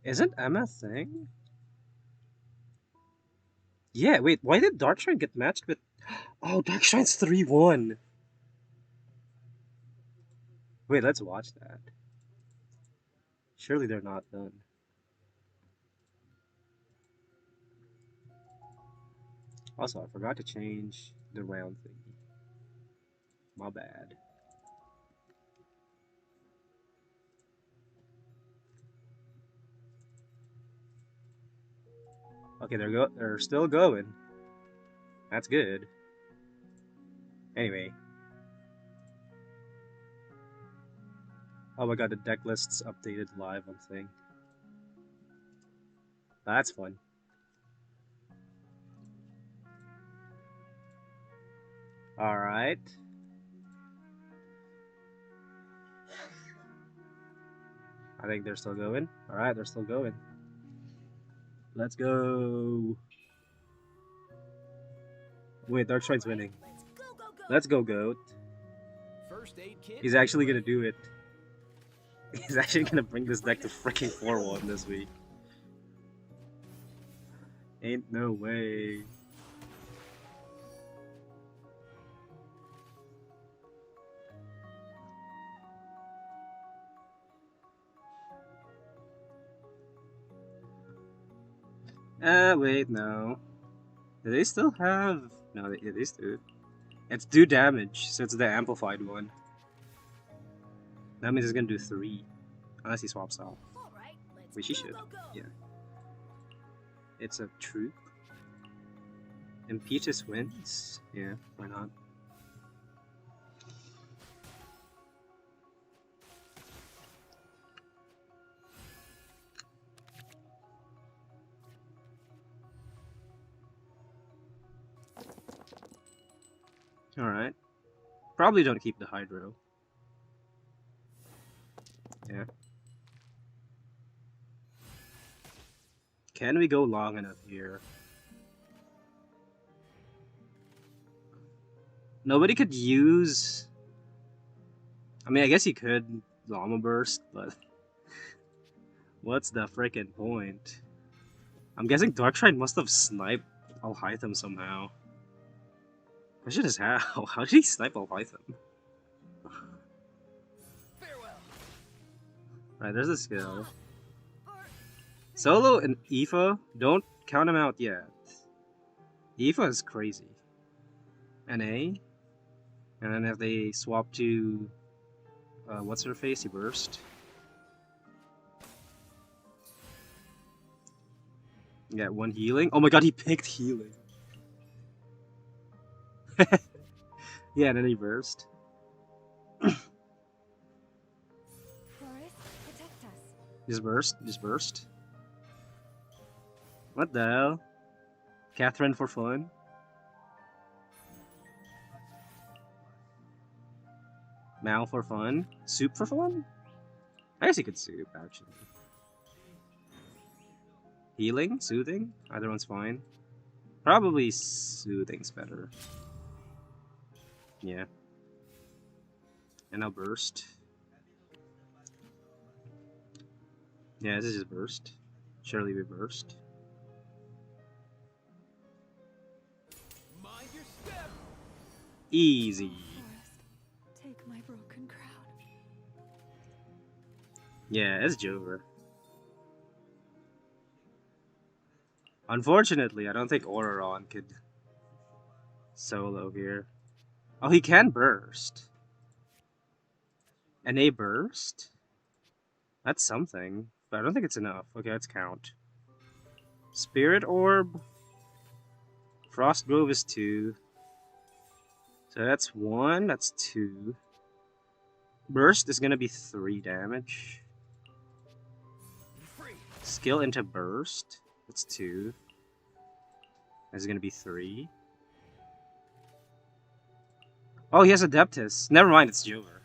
Isn't Emma a thing? Yeah, wait, why did Darkshrine get matched with... Oh, Darkshrine's 3-1! Wait, let's watch that. Surely they're not done. Also, I forgot to change the round thingy. My bad. Okay, they're still going. That's good. Anyway. Oh my god, the deck list's updated live on thing. That's fun. Alright. I think they're still going. Alright, they're still going. Let's go. Wait, Darkshine's winning. Let's go, Goat. First aid kit. He's actually gonna do it. He's actually gonna bring this deck to freaking 4-1 this week. Ain't no way. Wait, no. Do they still have... No, they do. It's do damage, so it's the amplified one. That means it's gonna do 3. Unless he swaps off. Which he should. Yeah. It's a troop. Impetus wins? Yeah, why not? Alright. Probably don't keep the Hydro. Yeah. Can we go long enough here? Nobody could use... I mean, I guess you could Llama Burst, but... What's the frickin' point? I'm guessing Darkshine must have sniped Alhaitham somehow. Question is how? How did he snipe Alhaitham? Right, there's a skill. Solo and Aoife, don't count him out yet. Aoife is crazy. NA? And then if they swap to... what's her face? He burst. Yeah, 1 healing. Oh my god, he picked healing. Yeah, and then he burst. Just burst. Just burst. What the hell? Catherine for fun? Mal for fun? Soup for fun? I guess you could soup, actually. Healing? Soothing? Either one's fine. Probably soothing's better. Yeah. And now burst. Yeah, this is just burst. Surely we burst. Mind your step. Easy. Take my broken crown. Yeah, it's Jover. Unfortunately, I don't think Auroron could solo here. Oh, he can burst. And a burst? That's something, but I don't think it's enough. Okay, let's count. Spirit Orb. Frost Grove is 2. So that's 1, that's 2. Burst is gonna be 3 damage. Skill into Burst. That's 2. That's gonna be 3. Oh, he has Adeptus. Never mind, it's Jover.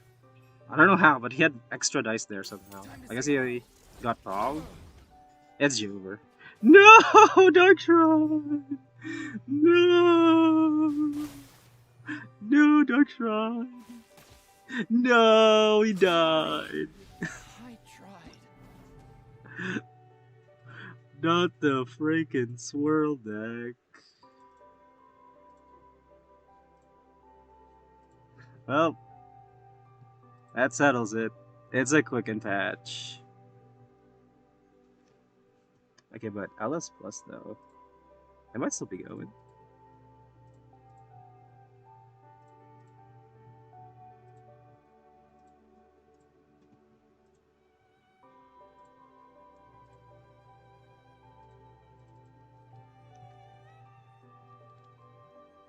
I don't know how, but he had extra dice there somehow. I guess he got Prog. It's Jover. No, Darkshrine! No! No, Darkshrine! No, he died! I tried. Not the freaking swirl deck. Well, that settles it. It's a quick and patch. Okay, but LS Plus though, it might still be going.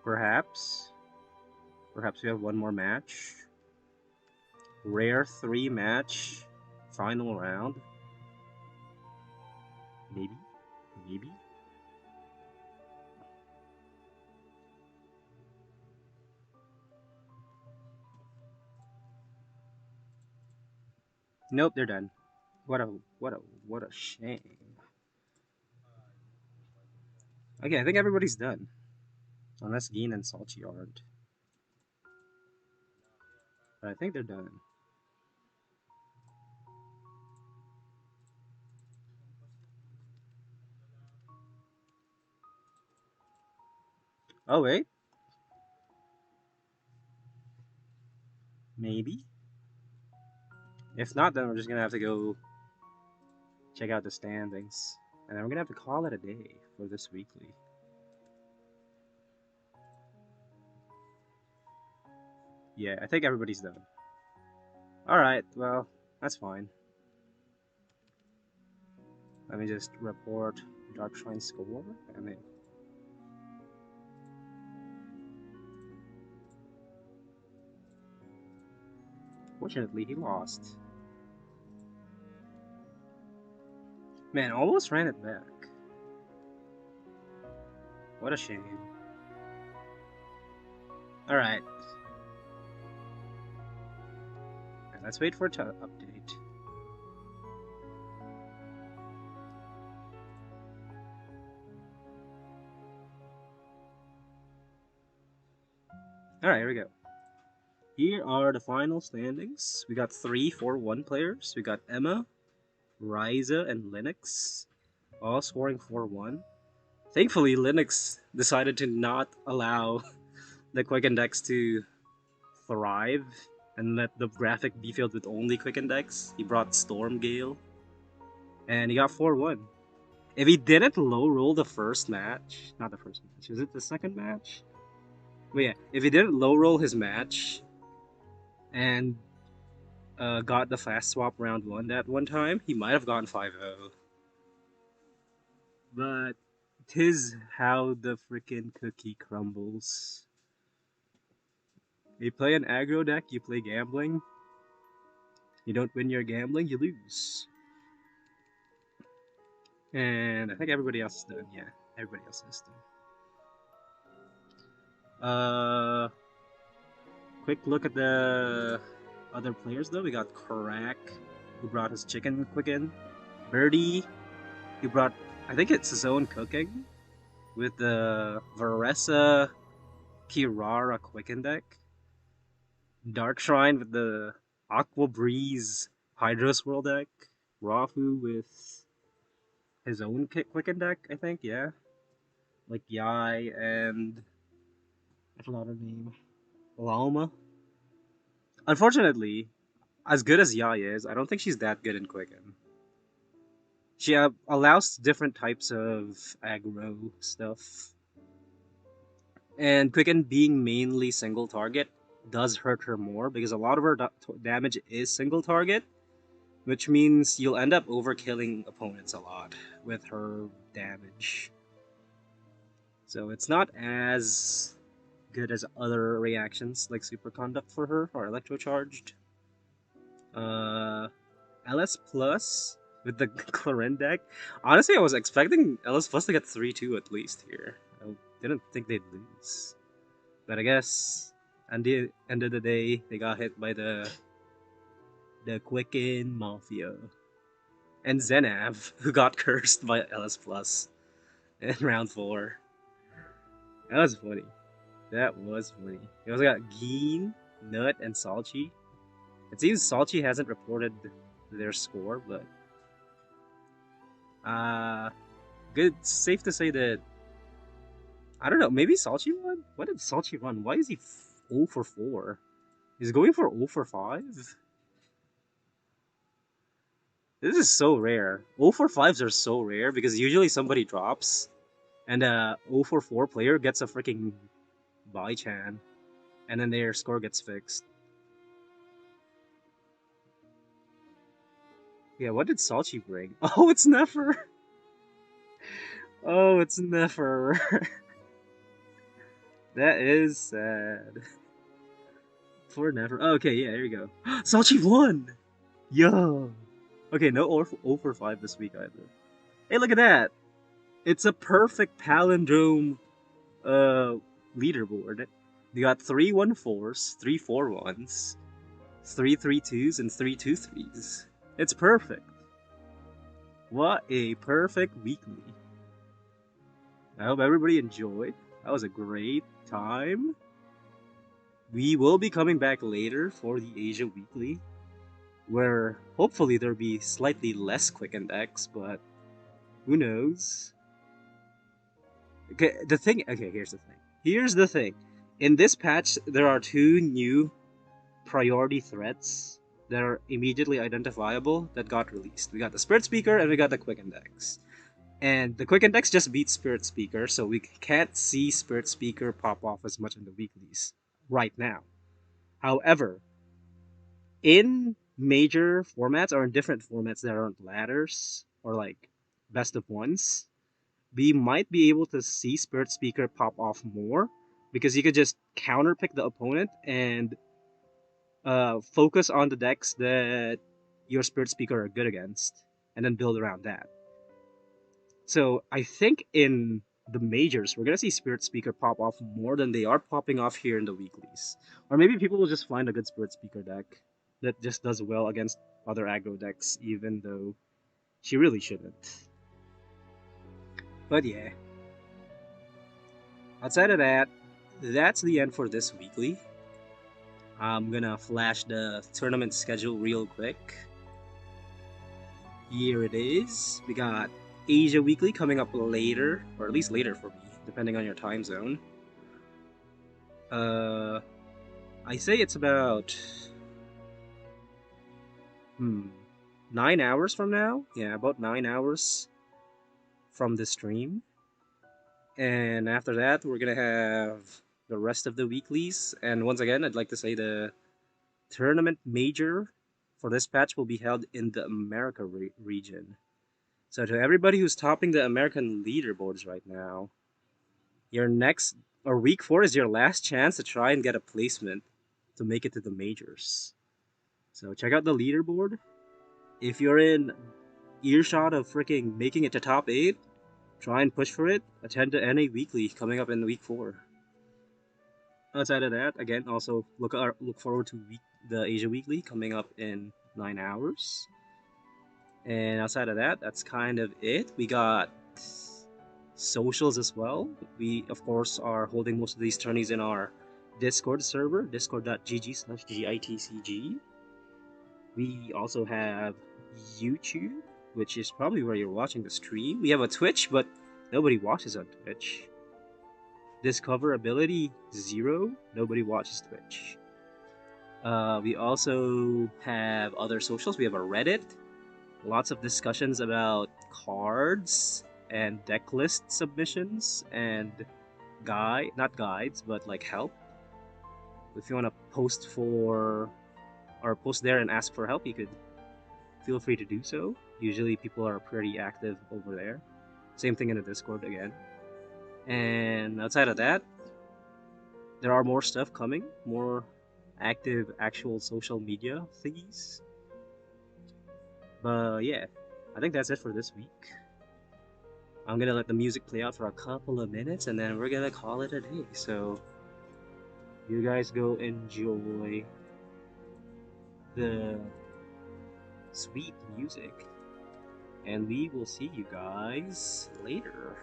Perhaps we have one more match. Rare 3 match, final round. Maybe, maybe. Nope, they're done. What a shame. Okay, I think everybody's done. Unless Geen and Salchi aren't. But I think they're done. Oh, wait. Maybe. If not, then we're just gonna have to go check out the standings. And then we're gonna have to call it a day for this weekly. Yeah, I think everybody's done. Alright, well, that's fine. Let me just report Darkshine's score, and then... Fortunately, he lost. Man, almost ran it back. What a shame. Alright. Let's wait for it to update. Alright, here we go. Here are the final standings. We got 3 4-1 players. We got Emma, Ryza, and Linux, all scoring 4-1. Thankfully, Linux decided to not allow the Quick Index to thrive and let the graphic be filled with only Quick Index. He brought Stormgale, and he got 4-1. If he didn't low roll the first match, not the first match, is it the second match? But yeah, if he didn't low roll his match and got the fast swap round 1 that one time, he might have gone 5-0. But 'tis how the frickin' cookie crumbles. You play an aggro deck, you play gambling. You don't win your gambling, you lose. And I think everybody else is done. Yeah, everybody else is done. Quick look at the other players though. We got Karak, who brought his chicken quicken. Birdie, who brought, I think it's his own cooking, with the Varesa Kirara quicken deck. Dark Shrine with the Aqua Breeze Hydro Swirl deck. Rafu with his own quicken deck, I think, yeah. Like Yai and I forgot her name. Lalma. Unfortunately, as good as Yai is, I don't think she's that good in Quicken. She allows different types of aggro stuff. And Quicken being mainly single target does hurt her more because a lot of her damage is single target, which means you'll end up overkilling opponents a lot with her damage. So it's not as good as other reactions like Superconduct for her or Electrocharged. LS Plus with the Clarin deck. Honestly, I was expecting LS Plus to get 3-2 at least here. I didn't think they'd lose. But I guess at the end of the day, they got hit by the Quicken Mafia. And Zenav, who got cursed by LS Plus in round 4. That was funny. That was funny. We also got Geen, Nut, and Salchi. It seems Salchi hasn't reported their score, but good. Safe to say that I don't know. Maybe Salchi won. What did Salchi run? Why is he 0 for 4? He's going for 0 for 5. This is so rare. 0 for 5s are so rare because usually somebody drops, and a 0 for 4 player gets a freaking Bai-chan, and then their score gets fixed. Yeah, what did Salchi bring? Oh, it's Nefer! Oh, it's Nefer. That is sad. For never. Oh, okay, yeah, there you go. Salchi won! Yo! Okay, no 0 for 5 this week either. Hey, look at that! It's a perfect palindrome leaderboard. We got 3 1-4s, 3 4 1s, 3 3 2s, and 3 2 3s. It's perfect. What a perfect weekly. I hope everybody enjoyed. That was a great time. We will be coming back later for the Asia Weekly, where hopefully there'll be slightly less quick index, but who knows? Okay, here's the thing. Here's the thing. In this patch, there are 2 new priority threats that are immediately identifiable that got released. We got the Spirit Speaker and we got the Quick Index. And the Quick Index just beats Spirit Speaker, so we can't see Spirit Speaker pop off as much in the weeklies right now. However, in major formats or in different formats that aren't ladders or like best of ones, we might be able to see Spirit Speaker pop off more because you could just counterpick the opponent and focus on the decks that your Spirit Speaker are good against, and then build around that. So I think in the majors, we're gonna see Spirit Speaker pop off more than they are popping off here in the weeklies. Or maybe people will just find a good Spirit Speaker deck that just does well against other aggro decks, even though she really shouldn't. But yeah. Outside of that, that's the end for this weekly. I'm gonna flash the tournament schedule real quick. Here it is. We got Asia Weekly coming up later, or at least later for me, depending on your time zone. I say it's about 9 hours from now. Yeah, about 9 hours from the stream. And after that, we're gonna have the rest of the weeklies. And once again, I'd like to say the tournament major for this patch will be held in the America region. So to everybody who's topping the American leaderboards right now, your next or week 4 is your last chance to try and get a placement to make it to the majors. So check out the leaderboard. If you're in earshot of freaking making it to top 8, try and push for it. Attend the NA Weekly coming up in week 4. Outside of that, again, also look forward to the Asia Weekly coming up in 9 hours. And outside of that, that's kind of it. We got socials as well. We, of course, are holding most of these tourneys in our Discord server, discord.gg/GITCG. We also have YouTube, which is probably where you're watching the stream. We have a Twitch, but nobody watches on Twitch. Discoverability 0, nobody watches Twitch. We also have other socials. We have a Reddit, lots of discussions about cards and deck list submissions and not guides, but like help. If you want to post there and ask for help, you could feel free to do so. Usually people are pretty active over there. Same thing in the Discord again. And outside of that, there are more stuff coming, more active actual social media thingies. But yeah, I think that's it for this week. I'm gonna let the music play out for a couple of minutes and then we're gonna call it a day. So you guys go enjoy the sweet music and we will see you guys later.